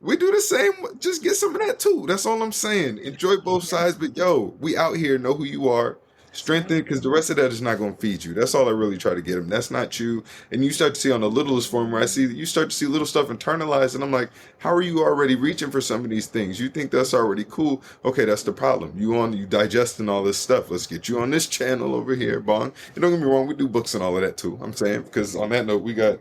we do the same. Just get some of that too." That's all I'm saying. Enjoy both sides, but yo, we out here. Know who you are. Strengthen, because the rest of that is not going to feed you. That's all I really try to get them. That's not you. And you start to see on the littlest form where I see you start to see little stuff internalized, and I'm like, how are you already reaching for some of these things? You think that's already cool? Okay, that's the problem. You digesting all this stuff. Let's get you on this channel over here, Bong. And don't get me wrong, we do books and all of that too. I'm saying, because on that note, we got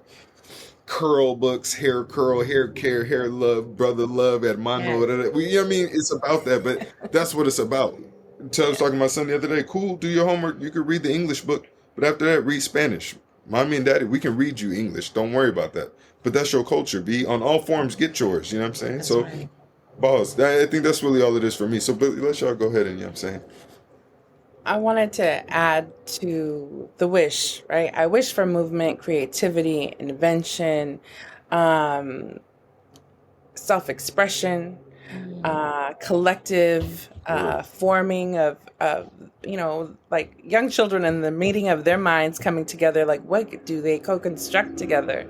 curl books, hair curl, hair care, hair love, brother love, hermano. You know what I mean? It's about that, but that's what it's about. I was talking to my son the other day. Cool, do your homework. You can read the English book, but after that, read Spanish. Mommy and daddy, we can read you English. Don't worry about that. But that's your culture. Be on all forms. Get yours. You know what I'm saying?
That's
So,
right.
boss, I think that's really all it is for me. So, but let y'all go ahead and, you know what I'm saying?
I wanted to add to the wish, right? I wish for movement, creativity, invention, um, self-expression, collective forming of like young children and the meeting of their minds coming together. Like, what do they co-construct together?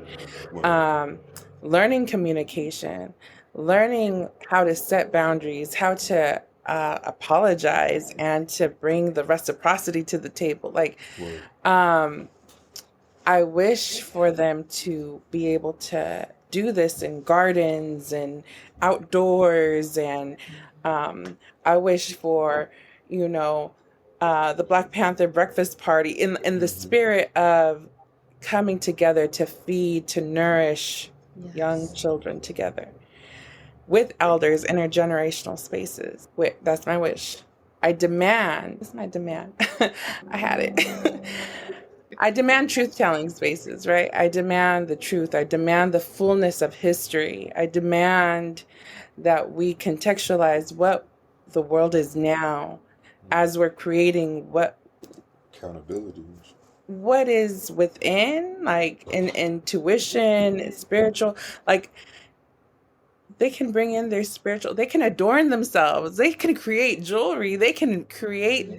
Learning communication, learning how to set boundaries, how to apologize, and to bring the reciprocity to the table. Like, I wish for them to be able to do this in gardens and outdoors, and I wish for, the Black Panther breakfast party in the spirit of coming together to feed, to nourish young children together with elders, intergenerational spaces. That's my wish. This is my demand. I had it. I demand truth-telling spaces, right? I demand the truth. I demand the fullness of history. I demand that we contextualize what the world is now as we're creating
Accountability.
what is within, like in intuition, spiritual, like they can bring in their spiritual, they can adorn themselves, they can create jewelry, they can create,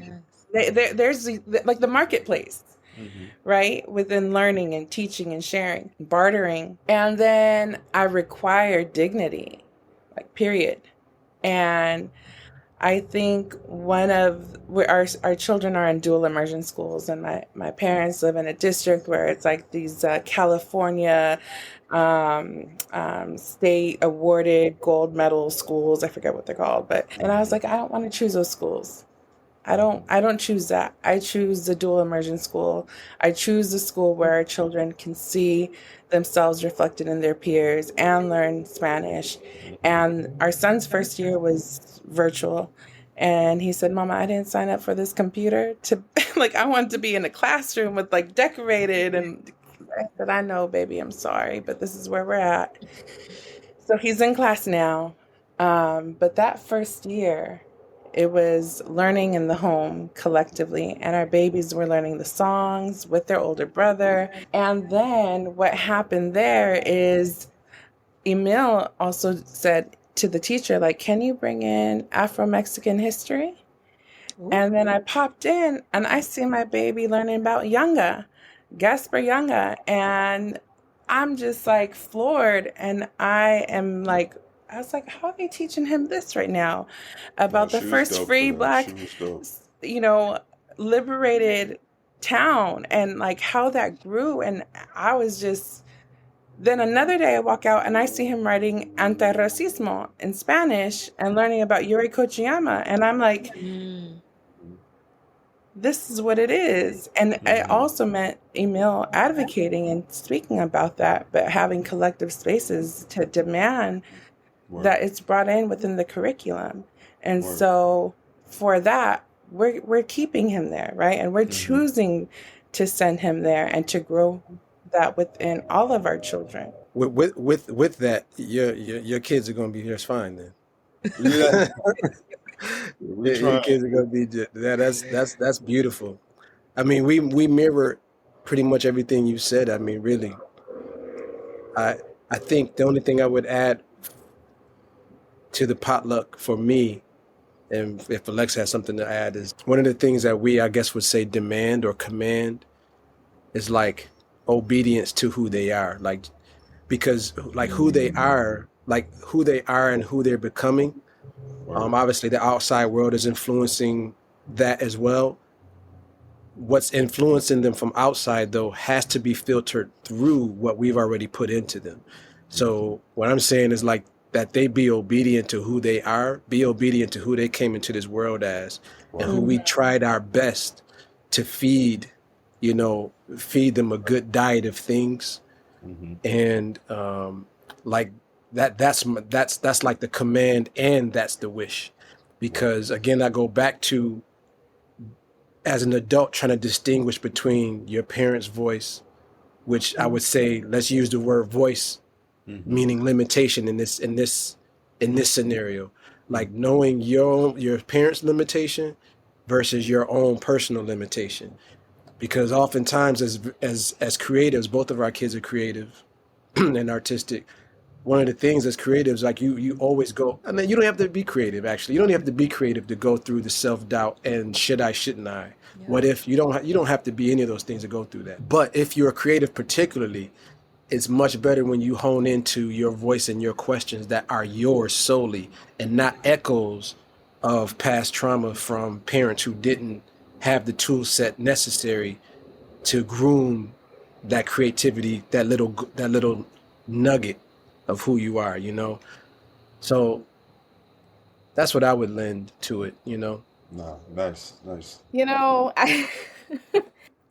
there's like the marketplace, right? Within learning and teaching and sharing, bartering. And then I require dignity, like period. And I think our children are in dual immersion schools, and my parents live in a district where it's like these California state awarded gold medal schools. I forget what they're called, and I was like, I don't want to choose those schools. I don't choose that. I choose the dual immersion school. I choose the school where our children can see themselves reflected in their peers and learn Spanish. And our son's first year was virtual. And he said, Mama, I didn't sign up for this computer to like, I wanted to be in a classroom with like decorated. And I said, I know, baby, I'm sorry, but this is where we're at. So he's in class now. But that first year, it was learning in the home collectively, and our babies were learning the songs with their older brother. And then what happened there is Emil also said to the teacher, like, can you bring in Afro-Mexican history? And then I popped in and I see my baby learning about Gaspar Yanga. And I'm just like floored. And I was like, how are they teaching him this right now? About the first free Black, liberated town, and like how that grew. And I was just, then another day I walk out and I see him writing antirracismo in Spanish and learning about Yuri Kochiyama. And I'm like, this is what it is. And it also meant Emil advocating and speaking about that, but having collective spaces to demand that it's brought in within the curriculum. And so for that, we're keeping him there, right? And we're choosing to send him there and to grow that within all of our children.
With that, your kids are going to be just fine then.
Yeah.
Your kids are going to be just, that's beautiful. I mean, we mirror pretty much everything you said. I mean, really, I think the only thing I would add to the potluck for me, and if Alexa has something to add, is one of the things that we, I guess, would say demand or command is like obedience to who they are, like, because like who they are and who they're becoming. Obviously, the outside world is influencing that as well. What's influencing them from outside, though, has to be filtered through what we've already put into them. So what I'm saying is like that they be obedient to who they are, be obedient to who they came into this world as, and who we tried our best to feed them a good diet of things. And like that's like the command, and that's the wish. Because again, I go back to, as an adult, trying to distinguish between your parents' voice, which I would say, let's use the word voice, meaning limitation in this scenario, like knowing your parents' limitation versus your own personal limitation. Because oftentimes as creatives, both of our kids are creative and artistic. One of the things as creatives, like you always go, I mean, you don't have to be creative, actually. You don't have to be creative to go through the self-doubt and should I, shouldn't I? Yeah. What if? You don't have to be any of those things to go through that. But if you're a creative particularly, it's much better when you hone into your voice and your questions that are yours solely, and not echoes of past trauma from parents who didn't have the tool set necessary to groom that creativity, that little nugget of who you are, So that's what I would lend to it,
No, nice.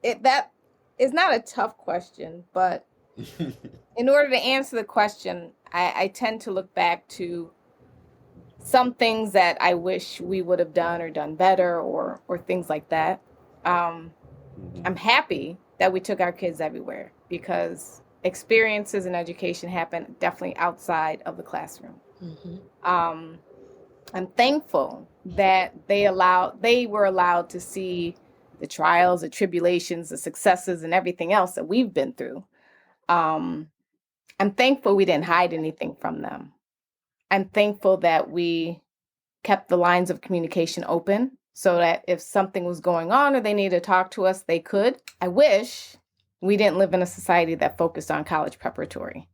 That is not a tough question, but in order to answer the question, I tend to look back to some things that I wish we would have done or done better, or things like that. I'm happy that we took our kids everywhere, because experiences and education happen definitely outside of the classroom. I'm thankful that they were allowed to see the trials, the tribulations, the successes, and everything else that we've been through. I'm thankful we didn't hide anything from them. I'm thankful that we kept the lines of communication open so that if something was going on or they needed to talk to us, they could. I wish we didn't live in a society that focused on college preparatory.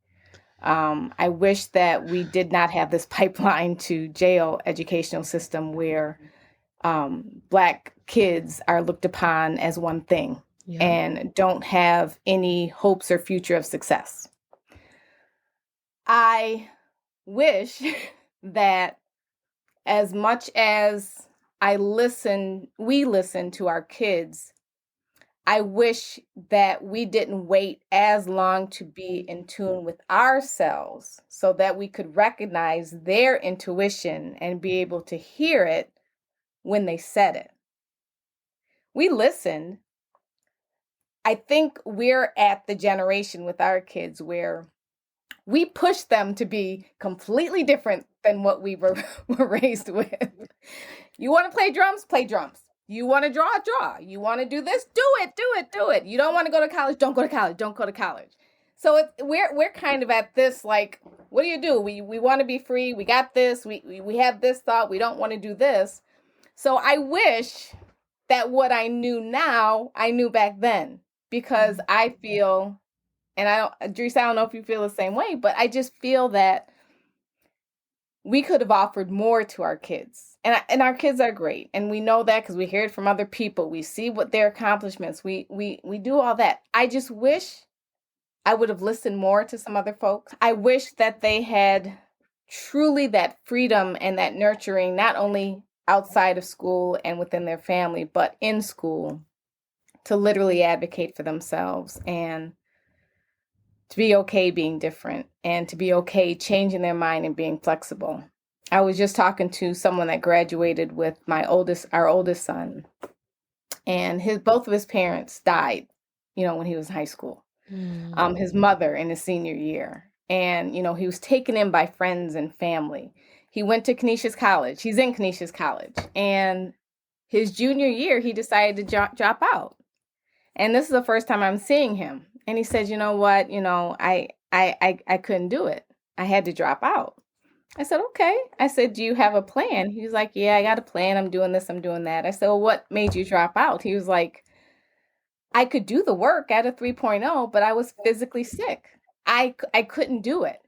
I wish that we did not have this pipeline to jail educational system where Black kids are looked upon as one thing and don't have any hopes or future of success. I wish that as much as we listen to our kids, I wish that we didn't wait as long to be in tune with ourselves so that we could recognize their intuition and be able to hear it when they said it. We listened. I think we're at the generation with our kids where we push them to be completely different than what we were raised with. You want to play drums? Play drums. You want to draw? Draw. You want to do this? Do it. You don't want to go to college? Don't go to college. So we're kind of at this, like, what do? We want to be free. We got this. We have this thought. We don't want to do this. So I wish that what I knew now, I knew back then, because I feel, and Edreys, I don't know if you feel the same way, but I just feel that we could have offered more to our kids. And our kids are great. And we know that because we hear it from other people. We see what their accomplishments, we do all that. I just wish I would have listened more to some other folks. I wish that they had truly that freedom and that nurturing, not only outside of school and within their family, but in school, to literally advocate for themselves and to be okay being different and to be okay changing their mind and being flexible. I was just talking to someone that graduated with our oldest son, and both of his parents died, when he was in high school. His mother in his senior year, and he was taken in by friends and family. He went to Canisius College. He's in Canisius College, and his junior year he decided to drop out. And this is the first time I'm seeing him. And he said, you know what, I couldn't do it. I had to drop out. I said, okay. I said, do you have a plan? He was like, yeah, I got a plan. I'm doing this, I'm doing that. I said, well, what made you drop out? He was like, I could do the work at a 3.0, but I was physically sick. I couldn't do it.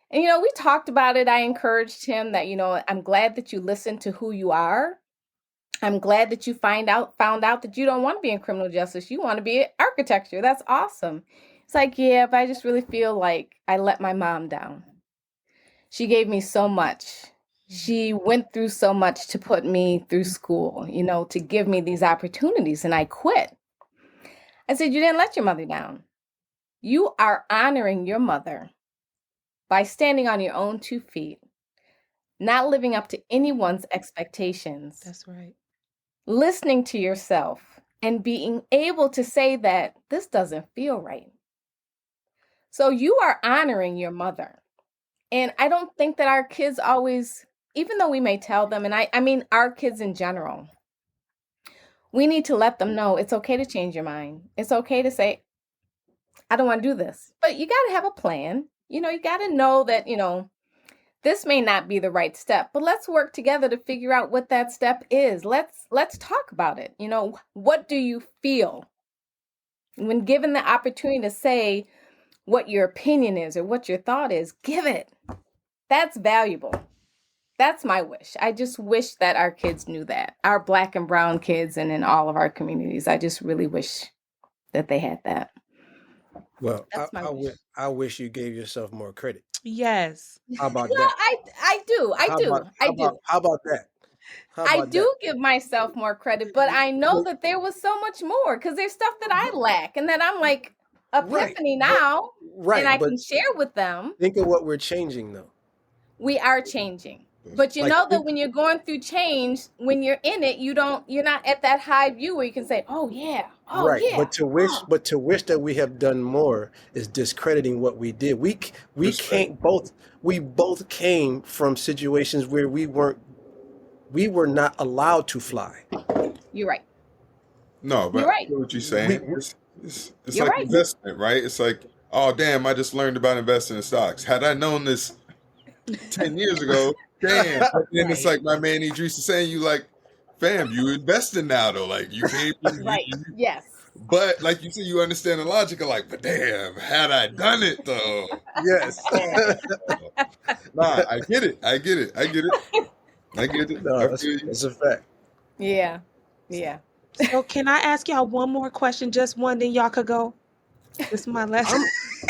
And, we talked about it. I encouraged him that, I'm glad that you listen to who you are. I'm glad that you found out that you don't want to be in criminal justice. You want to be in architecture. That's awesome. It's like, yeah, but I just really feel like I let my mom down. She gave me so much. She went through so much to put me through school, to give me these opportunities, and I quit. I said, you didn't let your mother down. You are honoring your mother by standing on your own 2 feet, not living up to anyone's expectations.
That's right.
Listening to yourself and being able to say that this doesn't feel right. So you are honoring your mother. And I don't think that our kids always, even though we may tell them, and I mean our kids in general, we need to let them know it's okay to change your mind. It's okay to say, I don't want to do this. But you got to have a plan. You got to know that, this may not be the right step, but let's work together to figure out what that step is. Let's talk about it. What do you feel? When given the opportunity to say what your opinion is or what your thought is, give it. That's valuable. That's my wish. I just wish that our kids knew that. Our Black and brown kids and in all of our communities. I just really wish that they had that.
Well, I wish you gave yourself more credit.
Yes.
How about
well,
that?
I do.
How about that?
I do give myself more credit, but I know that there was so much more because there's stuff that I lack and that I'm like epiphany now, and I can share with them.
Think of what we're changing, though.
We are changing. But you
Like,
know that when you're going through change, when you're in it, you're not at that high view where you can say, "Oh yeah, oh
right,
yeah." Oh.
but to wish that we have done more is discrediting what we did. We
Respect.
can't both. We both came from situations where we were not allowed to fly.
You're right.
No,
You're
but I
right.
get what you're
We
saying. It's
You're
like
right.
investment, right? It's like, oh damn, I just learned about investing in stocks. Had I known this 10 years ago, damn. But then it's
Right.
like my man Idris is saying, you like, fam, you investing now though. Like you can't
Right. Yes.
but like you said, you understand the logic of like, but damn, had I done it though.
yes.
Nah, I get it. I get it. I get it. I get it.
No,
I
that's,
feel you.
that's a fact.
Yeah. Yeah.
So can I ask y'all one more question? Just one, then y'all could go. This is my last.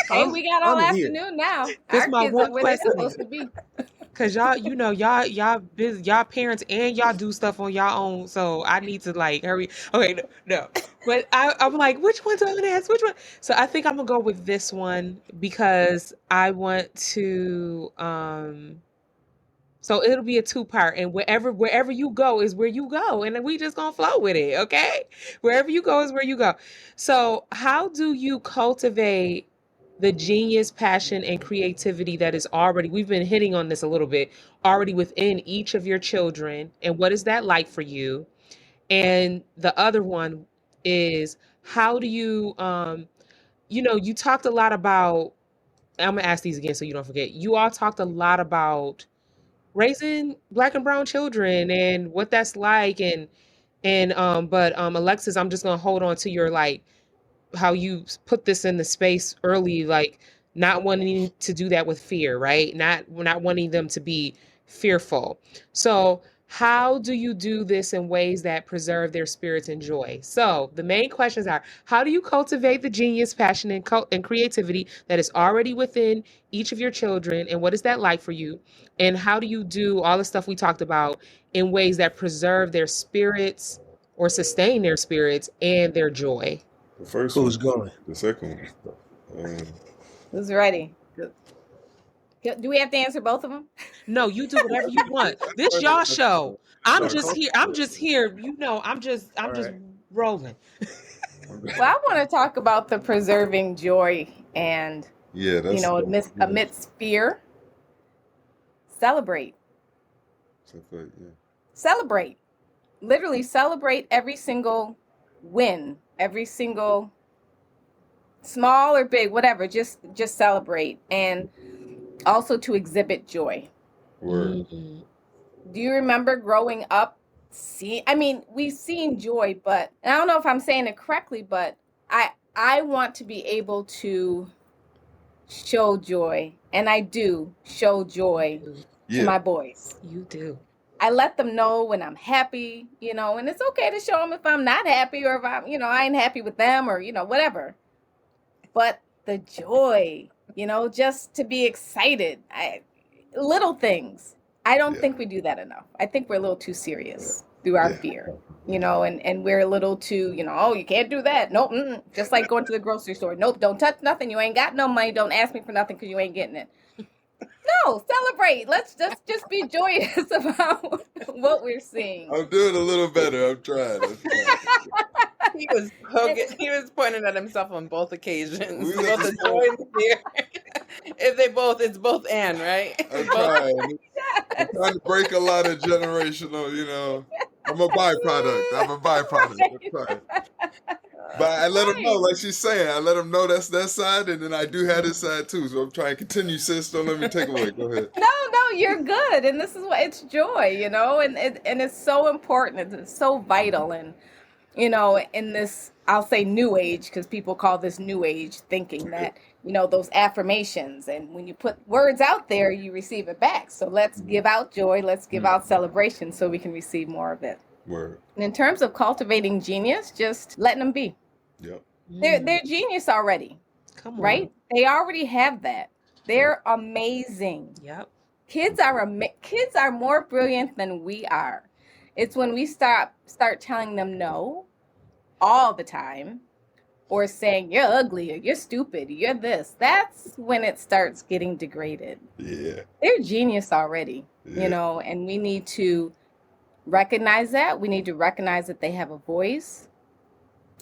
Hey, we got all
I'm here.
afternoon now.
This
Our
my
kids
one
are where they're
question.
supposed to be.
Cause y'all, y'all busy, y'all parents and y'all do stuff on y'all own. So I need to like hurry. Okay, no. But I'm like, which one do I want to ask? Which one? So I think I'm gonna go with this one because I want to. So it'll be a two-part, and wherever you go is where you go, and then we just gonna flow with it, okay? Wherever you go is where you go. So how do you cultivate the genius, passion, and creativity that is already, we've been hitting on this a little bit, already within each of your children, and what is that like for you? And the other one is how do you you talked a lot about, I'm gonna ask these again so you don't forget. You all talked a lot about raising black and brown children and what that's like, and Alexis, I'm just gonna hold on to your like how you put this in the space early, like not wanting to do that with fear, right? Not wanting them to be fearful. So how do you do this in ways that preserve their spirits and joy? So the main questions are: how do you cultivate the genius, passion, and creativity that is already within each of your children, and what is that like for you? And how do you do all the stuff we talked about in ways that preserve their spirits or sustain their spirits and their joy?
The first
Who's
one.
going?
The second one.
Who's ready? Do we have to answer both of them?
No, you do whatever you want. This y'all show. I'm just here. I'm just here. I'm just
right.
rolling.
Well, I want to talk about the preserving joy and,
Yeah, that's
amidst fear, celebrate.
yeah.
Celebrate. Literally celebrate every single win, every single small or big, whatever. Just celebrate, and also to exhibit joy.
Word.
Mhm.
Do you remember growing up? We've seen joy, but and I don't know if I'm saying it correctly, but I want to be able to show joy, and I do show joy to
Yeah.
my boys.
You do.
I let them know when I'm happy, and it's okay to show them if I'm not happy, or if I'm, I ain't happy with them, or, whatever. But the joy, just to be excited, little things. I don't think we do that enough. I think we're a little too serious through our fear, and we're a little too, oh, you can't do that. Nope. Just like going to the grocery store. Nope. Don't touch nothing. You ain't got no money. Don't ask me for nothing because you ain't getting it. No, celebrate. Let's just be joyous about what we're seeing.
I'm doing a little better. I'm trying.
He was pointing at himself on both occasions.
We
Both
was-
the joy and the fear. It's both and, right?
I'm trying. I'm trying to break a lot of generational, I'm a byproduct. I'm trying. But I let them know, like she's saying, I let them know that's that side, and then I do have this side too. So I'm trying to continue, sis. Don't let me take away. Go ahead.
No, you're good. And this is what it's joy, and it's so important. It's so vital. And, in this, I'll say new age, because people call this new age thinking that, those affirmations. And when you put words out there, you receive it back. So let's give out joy. Let's give out celebration so we can receive more of it.
Word.
And in terms of cultivating genius, just letting them be.
Yep.
They're genius already.
Come on.
Right? They already have that. They're amazing.
Yep.
Kids are more brilliant than we are. It's when we start telling them no all the time, or saying you're ugly or you're stupid, you're this, that's when it starts getting degraded.
Yeah.
They're genius already,
Yeah.
and we need to recognize that. We need to recognize that they have a voice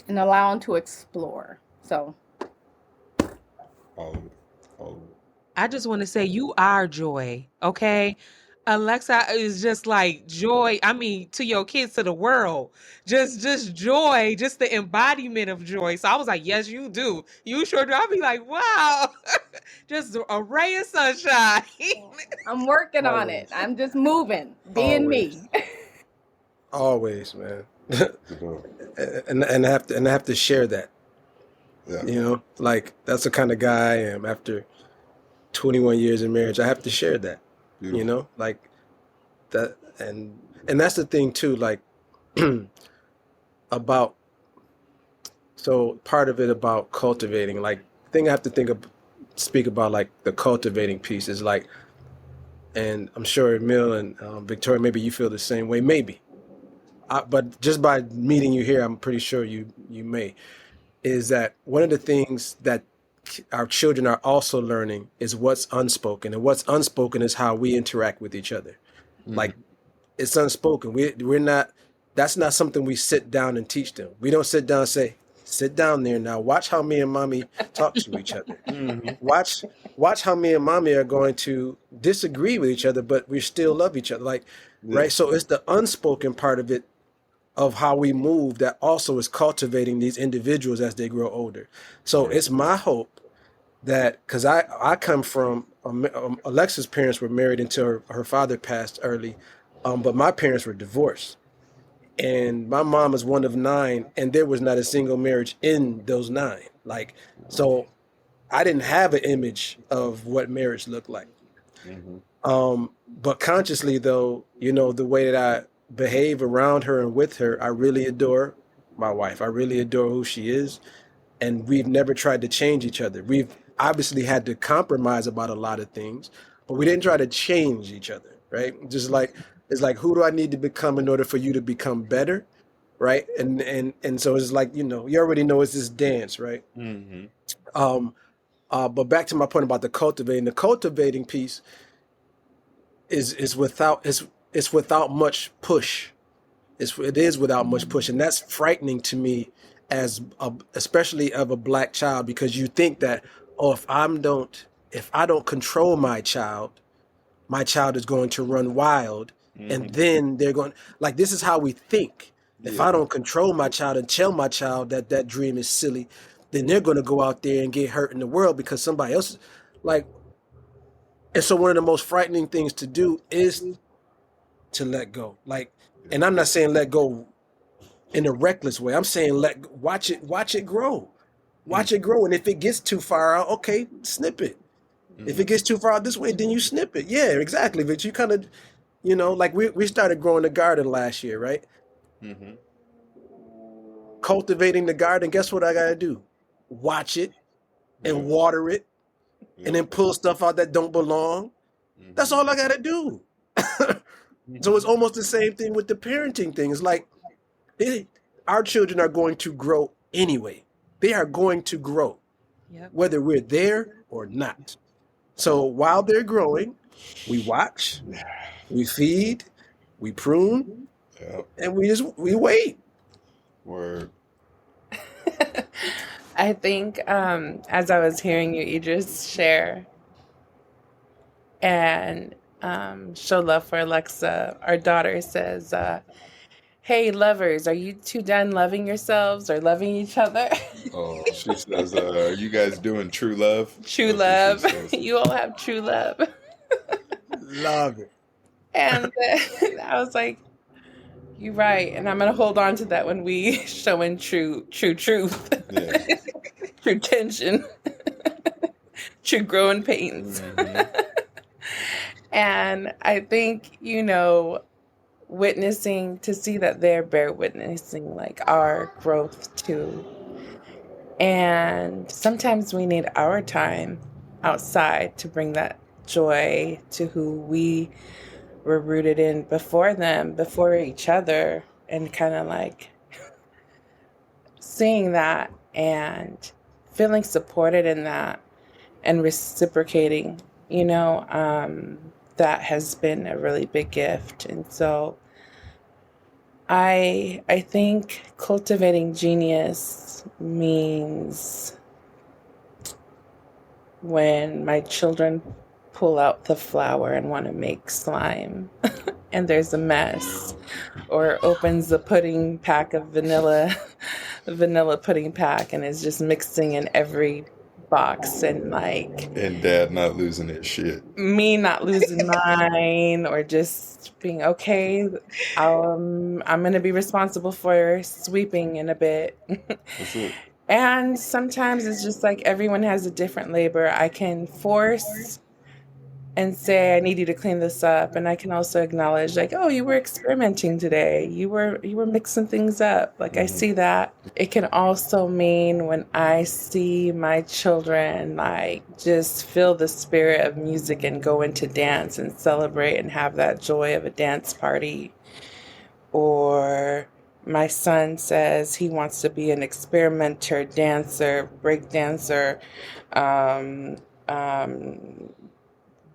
and allow them to explore. So
All of it. All of it.
I just want to say you are joy, okay? Alexa is just like joy. I mean, to your kids, to the world, just joy, just the embodiment of joy. So I was like, yes, you do. You sure do. I'll be like, wow, just a ray of sunshine.
I'm working on it.
Always.
I'm just moving, being me.
Always, man.
Good dog.
and I have to share that.
Yeah.
Like that's the kind of guy I am. After 21 years in marriage, I have to share that.
Beautiful.
Like that, and that's the thing too. Like about so part of it about cultivating. Like thing I have to speak about like the cultivating piece is like, and I'm sure Emil and Victoria, maybe you feel the same way. Maybe, but just by meeting you here, I'm pretty sure you may. Is that one of the things that our children are also learning is what's unspoken, and what's unspoken is how we interact with each other. Like it's unspoken. We're not. That's not something we sit down and teach them. We don't sit down and say, "Sit down there now. Watch how me and mommy talk to each other. Watch how me and mommy are going to disagree with each other, but we still love each other." Like, right? So it's the unspoken part of it, of how we move, that also is cultivating these individuals as they grow older. So it's my hope that, because I come from Alexa's parents were married until her father passed early, but my parents were divorced, and my mom is one of 9, and there was not a single marriage in those 9. Like, so I didn't have an image of what marriage looked like. But consciously though, the way that I behave around her and with her, I really adore my wife. I really adore who she is. And we've never tried to change each other. We've obviously had to compromise about a lot of things, but we didn't try to change each other, right? Just like, it's like, who do I need to become in order for you to become better, right? And so it's like, you already know it's this dance, right? But back to my point about the cultivating piece is without much push. It is without much push, and that's frightening to me especially of a Black child, because you think that, oh, if I don't control my child is going to run wild, and then they're going, like, this is how we think. If I don't control my child and tell my child that dream is silly, then they're going to go out there and get hurt in the world because somebody else, like. And so one of the most frightening things to do is to let go. Like, and I'm not saying let go in a reckless way. I'm saying watch it grow. Watch it grow. And if it gets too far out, okay, snip it. If it gets too far out this way, then you snip it. Yeah, exactly. But you kind of, like we started growing the garden last year, right? Cultivating the garden, guess what I gotta do? Watch it and water it, and then pull stuff out that don't belong. That's all I gotta do. So it's almost the same thing with the parenting thing. It's like our children are going to grow anyway. They are going to grow, whether we're there or not. So while they're growing, we watch, we feed, we prune, and we wait.
Word.
I think as I was hearing you, Idris, share and show love for Alexa, our daughter says, hey, lovers, are you two done loving yourselves or loving each other?
Oh, she says, are you guys doing true love?
True love. You all have true love.
Love it.
And I was like, you're right. And I'm going to hold on to that when we showing true truth.
Yeah.
True tension. True growing pains. And I think, witnessing, to see that they're bear witnessing like our growth too. And sometimes we need our time outside to bring that joy to who we were rooted in before them, before each other, and kind of like seeing that and feeling supported in that and reciprocating, that has been a really big gift. And so I think cultivating genius means when my children pull out the flour and want to make slime and there's a mess, or opens the pudding pack of vanilla pudding pack and is just mixing in every box, and like
And dad not losing his shit.
me not losing mine, or just being okay. I'm going to be responsible for sweeping in a bit.
That's it.
And sometimes it's just like everyone has a different labor. I can force and say, I need you to clean this up. And I can also acknowledge, like, oh, you were experimenting today. You were mixing things up. Like, I see that. It can also mean when I see my children, like, just feel the spirit of music and go into dance and celebrate and have that joy of a dance party. Or my son says he wants to be an experimenter, dancer, break dancer,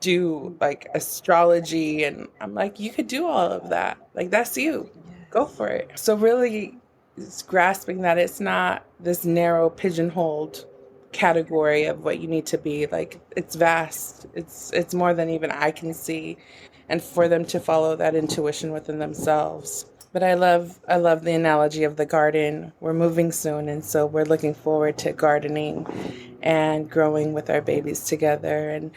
do like astrology, and I'm like, you could do all of that. Like, that's you. Go for it. So really it's grasping that it's not this narrow pigeonholed category of what you need to be. Like, it's vast. It's more than even I can see, and for them to follow that intuition within themselves. But I love the analogy of the garden. We're moving soon, and so we're looking forward to gardening and growing with our babies together, and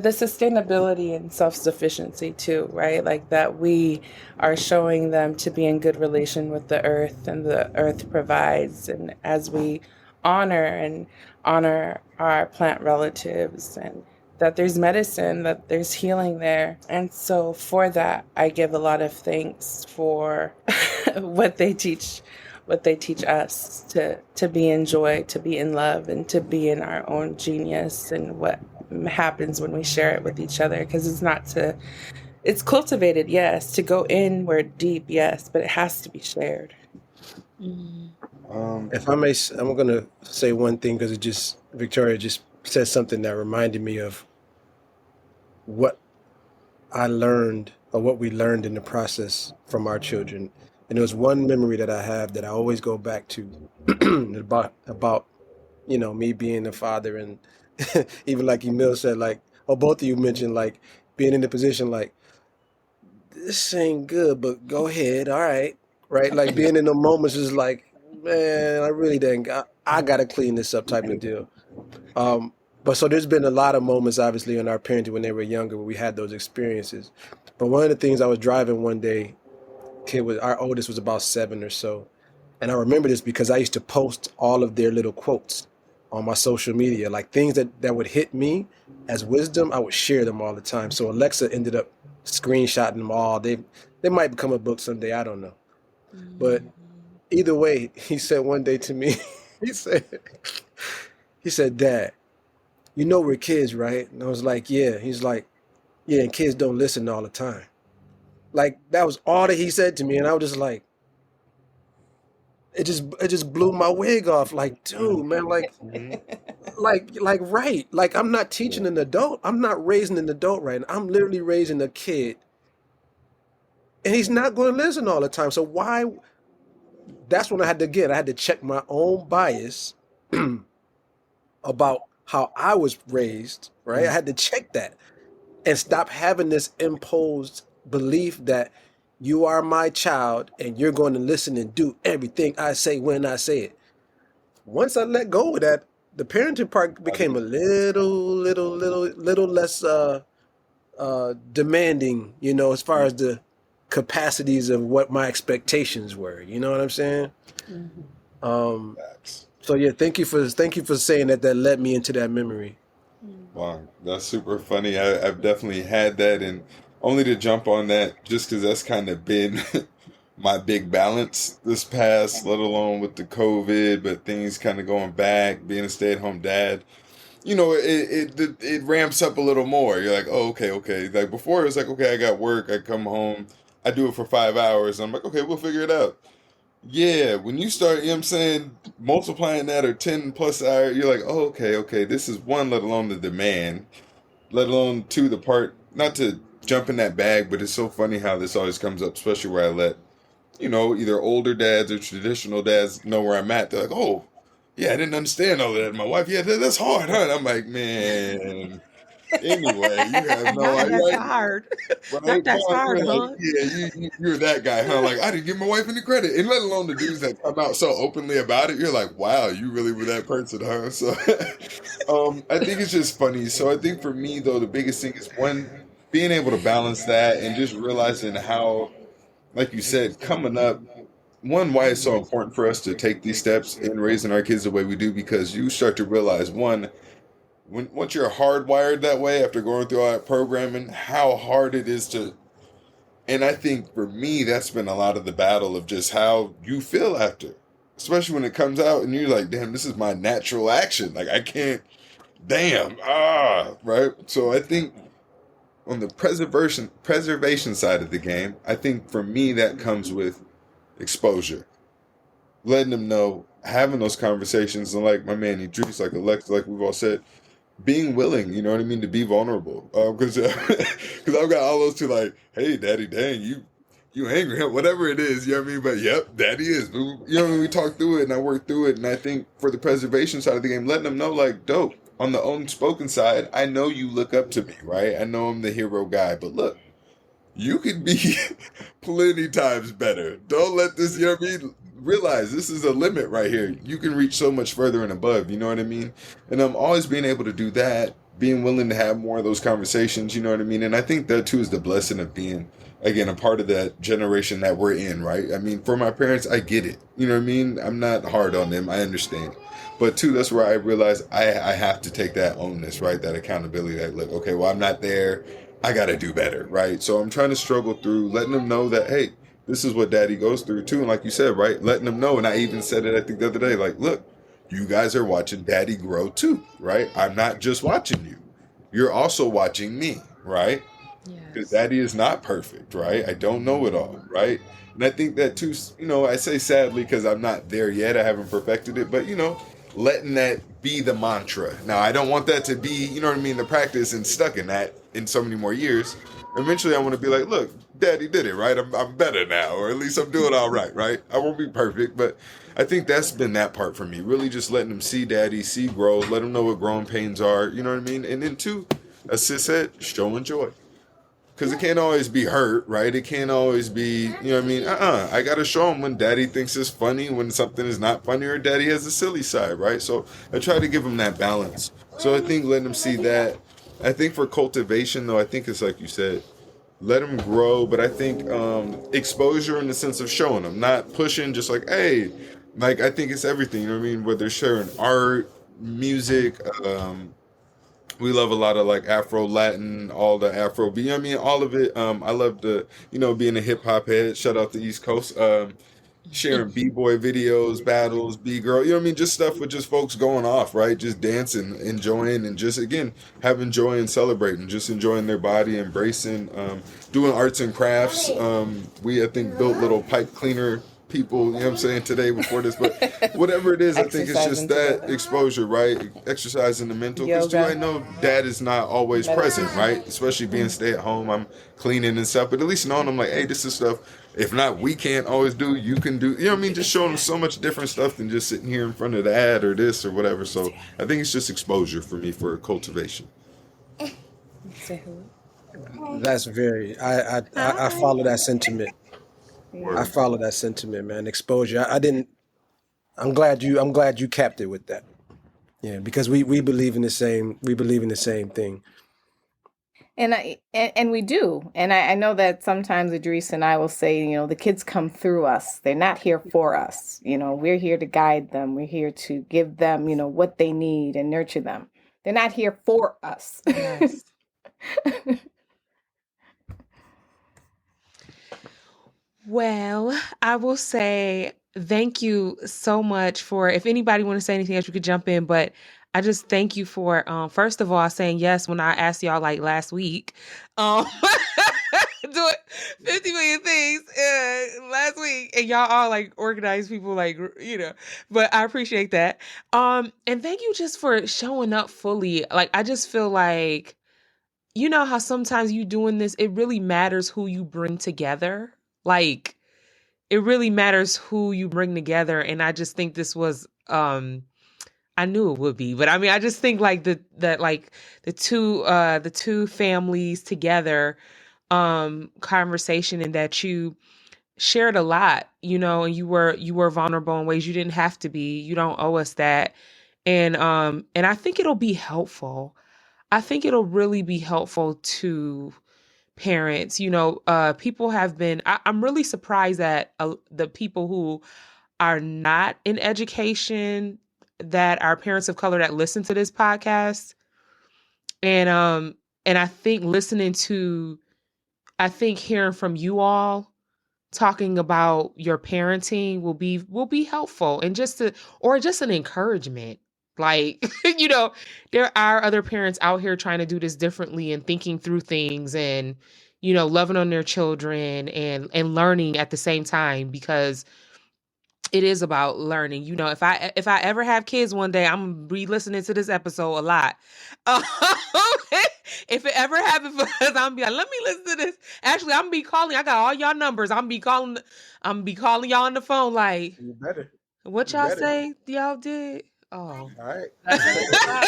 the sustainability and self-sufficiency too, right? Like that we are showing them to be in good relation with the earth, and the earth provides, and as we honor our plant relatives, and that there's medicine, that there's healing there. And so for that, I give a lot of thanks for what they teach us to be in joy, to be in love, and to be in our own genius, and what happens when we share it with each other. Because it's cultivated, yes, to go inward deep, yes, but it has to be shared.
If I may, I'm going to say one thing because Victoria just said something that reminded me of what I learned, or what we learned in the process from our children. And there was one memory that I have that I always go back to about me being a father, and even like Emil said, like, or both of you mentioned, like being in the position like, this ain't good, but go ahead, all right, like being in the moments is like, man, I really didn't. I gotta clean this up type of deal. But so there's been a lot of moments, obviously, in our parenting when they were younger, where we had those experiences. But one of the things, I was driving one day, our oldest was about 7 or so, and I remember this because I used to post all of their little quotes on my social media, like things that would hit me as wisdom. I would share them all the time. So Alexa ended up screenshotting them all. They might become a book someday. I don't know. But either way, he said one day to me, he said, Dad, you know we're kids, right? And I was like, yeah. He's like, yeah, and kids don't listen all the time. Like, that was all that he said to me, and I was just like, it just blew my wig off. Like, dude, man, like right. Like, I'm not teaching an adult. I'm not raising an adult right now. I'm literally raising a kid, and he's not going to listen all the time. So why? That's when I had to check my own bias about how I was raised, right? I had to check that and stop having this imposed belief that you are my child and you're going to listen and do everything I say when I say it. Once I let go of that, the parenting part became a little less demanding, as far as the capacities of what my expectations were. You know what I'm saying? So yeah, thank you for saying that. That led me into that memory.
Wow, that's super funny. I've definitely had that, and only to jump on that, just because that's kind of been my big balance this past, let alone with the COVID, but things kind of going back, being a stay-at-home dad. It ramps up a little more. You're like, oh, okay. Like before, it was like, okay, I got work, I come home, I do it for 5 hours, and I'm like, okay, we'll figure it out. Yeah, when you start, you know what I'm saying, multiplying that or 10 plus hour, you're like, oh, okay, this is one, let alone the demand, let alone two, the part, not to jump in that bag, but it's so funny how this always comes up, especially where I let, either older dads or traditional dads know where I'm at. They're like, oh, yeah, I didn't understand all of that. My wife, yeah, that's hard, huh? And I'm like, man, anyway, you have no
Not
idea.
that's
Right?
hard.
Right?
Not that's hard,
You're like,
huh?
yeah, you're that guy, huh? Like, I didn't give my wife any credit. And let alone the dudes that come out so openly about it, you're like, wow, you really were that person, huh? So I think it's just funny. So I think for me though, the biggest thing is one, being able to balance that and just realizing how, like you said, coming up, one, why it's so important for us to take these steps in raising our kids the way we do, because you start to realize one, once you're hardwired that way after going through all that programming, how hard it is to. And I think for me, that's been a lot of the battle of just how you feel after, especially when it comes out and you're like, damn, this is my natural action. Like I can't, damn, right. So I think on the preservation side of the game, I think for me that comes with exposure, letting them know, having those conversations, and like my man Edreys, like Alexa, like we've all said, being willing, you know what I mean, to be vulnerable. Because because I've got all those two like, hey, daddy, dang, you angry, huh? Whatever it is, you know what I mean. But yep, daddy is. You know, what I mean? We talk through it and I work through it, and I think for the preservation side of the game, letting them know like, dope. On the unspoken side, I know you look up to me, right? I know I'm the hero guy, but look, you could be plenty times better. Don't let this, you know what I mean? Realize this is a limit right here. You can reach so much further and above, you know what I mean? And I'm always being able to do that, being willing to have more of those conversations, you know what I mean? And I think that too is the blessing of being, again, a part of that generation that we're in, right? I mean, for my parents, I get it. You know what I mean? I'm not hard on them. I understand. But two, that's where I realize I have to take that onus, right? That accountability. That look, okay, well, I'm not there. I got to do better, right? So I'm trying to struggle through letting them know that, hey, this is what daddy goes through too. And like you said, right, letting them know. And I even said it, I think the other day, like, look, you guys are watching daddy grow too, right? I'm not just watching you. You're also watching me, right? Because
Yes.
daddy is not perfect, right? I don't know it all, right? And I think that too, I say sadly because I'm not there yet. I haven't perfected it, but letting that be the mantra. Now, I don't want that to be, you know what I mean, the practice and stuck in that in so many more years. Eventually, I want to be like, look, daddy did it, right? I'm better now, or at least I'm doing all right, right? I won't be perfect, but I think that's been that part for me. Really just letting them see daddy, see growth, let them know what growing pains are, you know what I mean? And then two, as Sis said, showing joy. Because it can't always be hurt, right? It can't always be, you know what I mean? I got to show him when daddy thinks it's funny, when something is not funny, or daddy has a silly side, right? So I try to give him that balance. So I think letting him see that. I think for cultivation, though, I think it's like you said, let them grow. But I think exposure in the sense of showing them, not pushing, just like, hey, like I think it's everything, you know what I mean? Whether sharing art, music, we love a lot of like Afro Latin, all the Afro beat. You know what I mean? All of it. I love the, being a hip hop head. Shout out the East Coast. Sharing b-boy videos, battles, b-girl. You know what I mean? Just stuff with just folks going off, right? Just dancing, enjoying, and just again having joy and celebrating. Just enjoying their body, embracing, doing arts and crafts. We I think built little pipe cleaner people, you know what I'm saying, today before this, but whatever it is, I think it's just
Exercising
that
together.
exposure, right? Exercising the mental, because too, I
Yoga,
know dad is not always present,
meditation.
right? Especially being stay at home, I'm cleaning and stuff, but at least knowing I'm like, hey, this is stuff, if not we can't always do, you can do, you know what I mean? Just showing them so much different stuff than just sitting here in front of the ad or this or whatever. So I think it's just exposure for me for cultivation.
Say hello.
That's very. I follow that sentiment. I
Word.
follow that sentiment, man. Exposure. I didn't. I'm glad you. I'm glad you capped it with that. Yeah, because we believe in the same. We believe in the same thing.
And we do. And I know that sometimes Idris and I will say, the kids come through us. They're not here for us. We're here to guide them. We're here to give them, what they need and nurture them. They're not here for us.
Yes. Well, I will say thank you so much for, if anybody want to say anything else, you could jump in, but I just thank you for, first of all, saying yes when I asked y'all like last week, um, doing 50 million things last week, and y'all all like organized people, like, but I appreciate that. And thank you just for showing up fully. Like, I just feel like, you know how sometimes you doing this, it really matters who you bring together. Like, it really matters who you bring together. And I just think this was, I knew it would be, but I mean, I just think like the two families together, conversation, and that you shared a lot, and you were vulnerable in ways you didn't have to be. You don't owe us that. And I think it'll be helpful. I think it'll really be helpful to parents. People have been, I'm really surprised that the people who are not in education, that are parents of color, that listen to this podcast. And I think hearing from you all talking about your parenting will be helpful, and just an encouragement. Like, there are other parents out here trying to do this differently and thinking through things, and loving on their children and learning at the same time, because it is about learning. If I ever have kids one day, I'm gonna be listening to this episode a lot. Um, if it ever happens for us, I'm gonna be like, let me listen to this. Actually, I'm gonna be calling. I got all y'all numbers. I'm gonna be calling y'all on the phone. Like,
You better.
what
You
y'all
better.
say y'all did? Oh.
All right.
That's what it's about.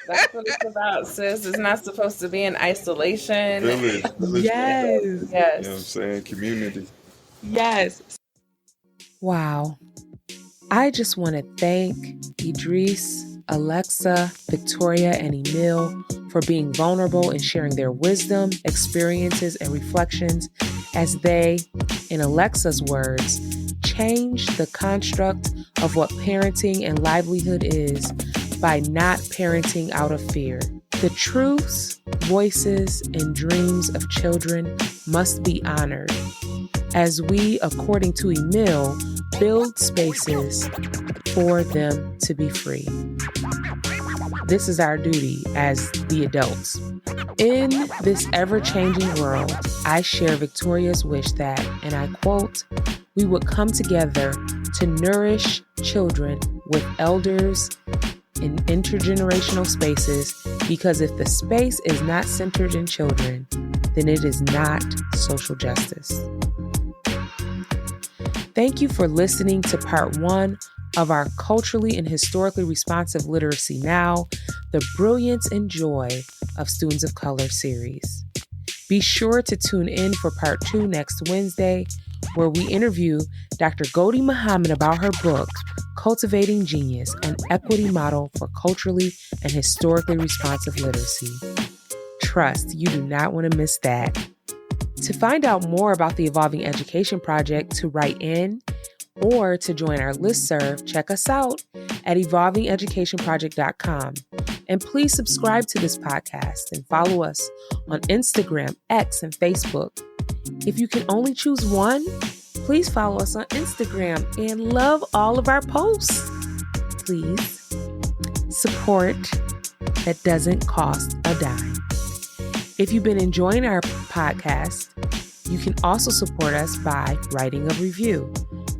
That's what it's about, sis. It's not supposed to be in isolation.
Village.
Yes.
You know what I'm
Yes.
saying? Community.
Yes. Wow. I just want to thank Edreys, Alexa, Victoria, and Emil for being vulnerable and sharing their wisdom, experiences, and reflections as they, in Alexa's words, change the construct of what parenting and livelihood is by not parenting out of fear. The truths, voices, and dreams of children must be honored as we, according to Emil, build spaces for them to be free. This is our duty as the adults. In this ever-changing world, I share Victoria's wish that, and I quote, we would come together to nourish children with elders in intergenerational spaces, because if the space is not centered in children, then it is not social justice. Thank you for listening to part 1 of our Culturally and Historically Responsive Literacy Now, the Brilliance and Joy of Students of Color series. Be sure to tune in for part 2 next Wednesday, where we interview Dr. Gholdy Muhammad about her book, Cultivating Genius, an equity model for culturally and historically responsive literacy. Trust, you do not want to miss that. To find out more about the Evolving Education Project, to write in, or to join our listserv, check us out at evolvingeducationproject.com. And please subscribe to this podcast and follow us on Instagram, X, and Facebook. If you can only choose one, please follow us on Instagram and love all of our posts. Please. Support that doesn't cost a dime. If you've been enjoying our podcast, you can also support us by writing a review.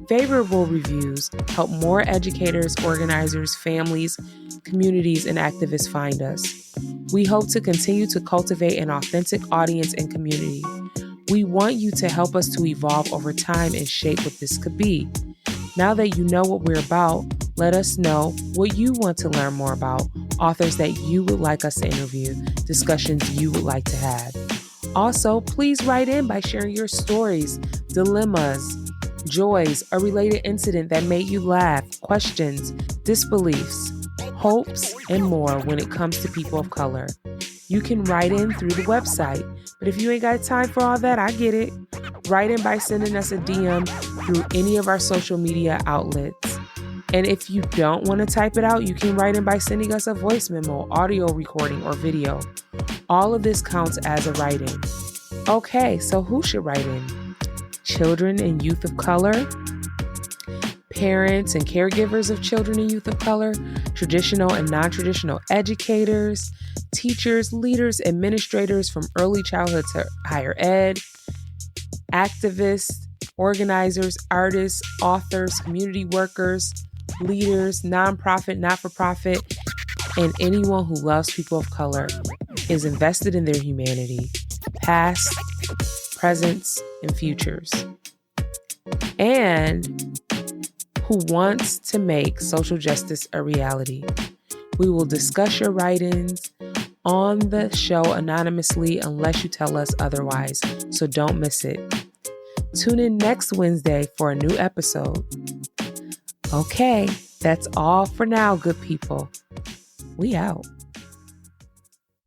Favorable reviews help more educators, organizers, families, communities, and activists find us. We hope to continue to cultivate an authentic audience and community. We want you to help us to evolve over time and shape what this could be. Now that you know what we're about, let us know what you want to learn more about, authors that you would like us to interview, discussions you would like to have. Also, please write in by sharing your stories, dilemmas, joys, a related incident that made you laugh, questions, disbeliefs, hopes, and more when it comes to people of color. You can write in through the website, but if you ain't got time for all that, I get it. Write in by sending us a DM through any of our social media outlets. And if you don't want to type it out, you can write in by sending us a voice memo, audio recording, or video. All of this counts as a write-in. Okay, so who should write in? Children and youth of color, parents and caregivers of children and youth of color, traditional and non-traditional educators, teachers, leaders, administrators from early childhood to higher ed, activists, organizers, artists, authors, community workers, leaders, nonprofit, not-for-profit, and anyone who loves people of color is invested in their humanity, past, presents, and futures, and who wants to make social justice a reality. We will discuss your write-ins on the show anonymously unless you tell us otherwise, so don't miss it. Tune in next Wednesday for a new episode. Okay, that's all for now, good people. We out.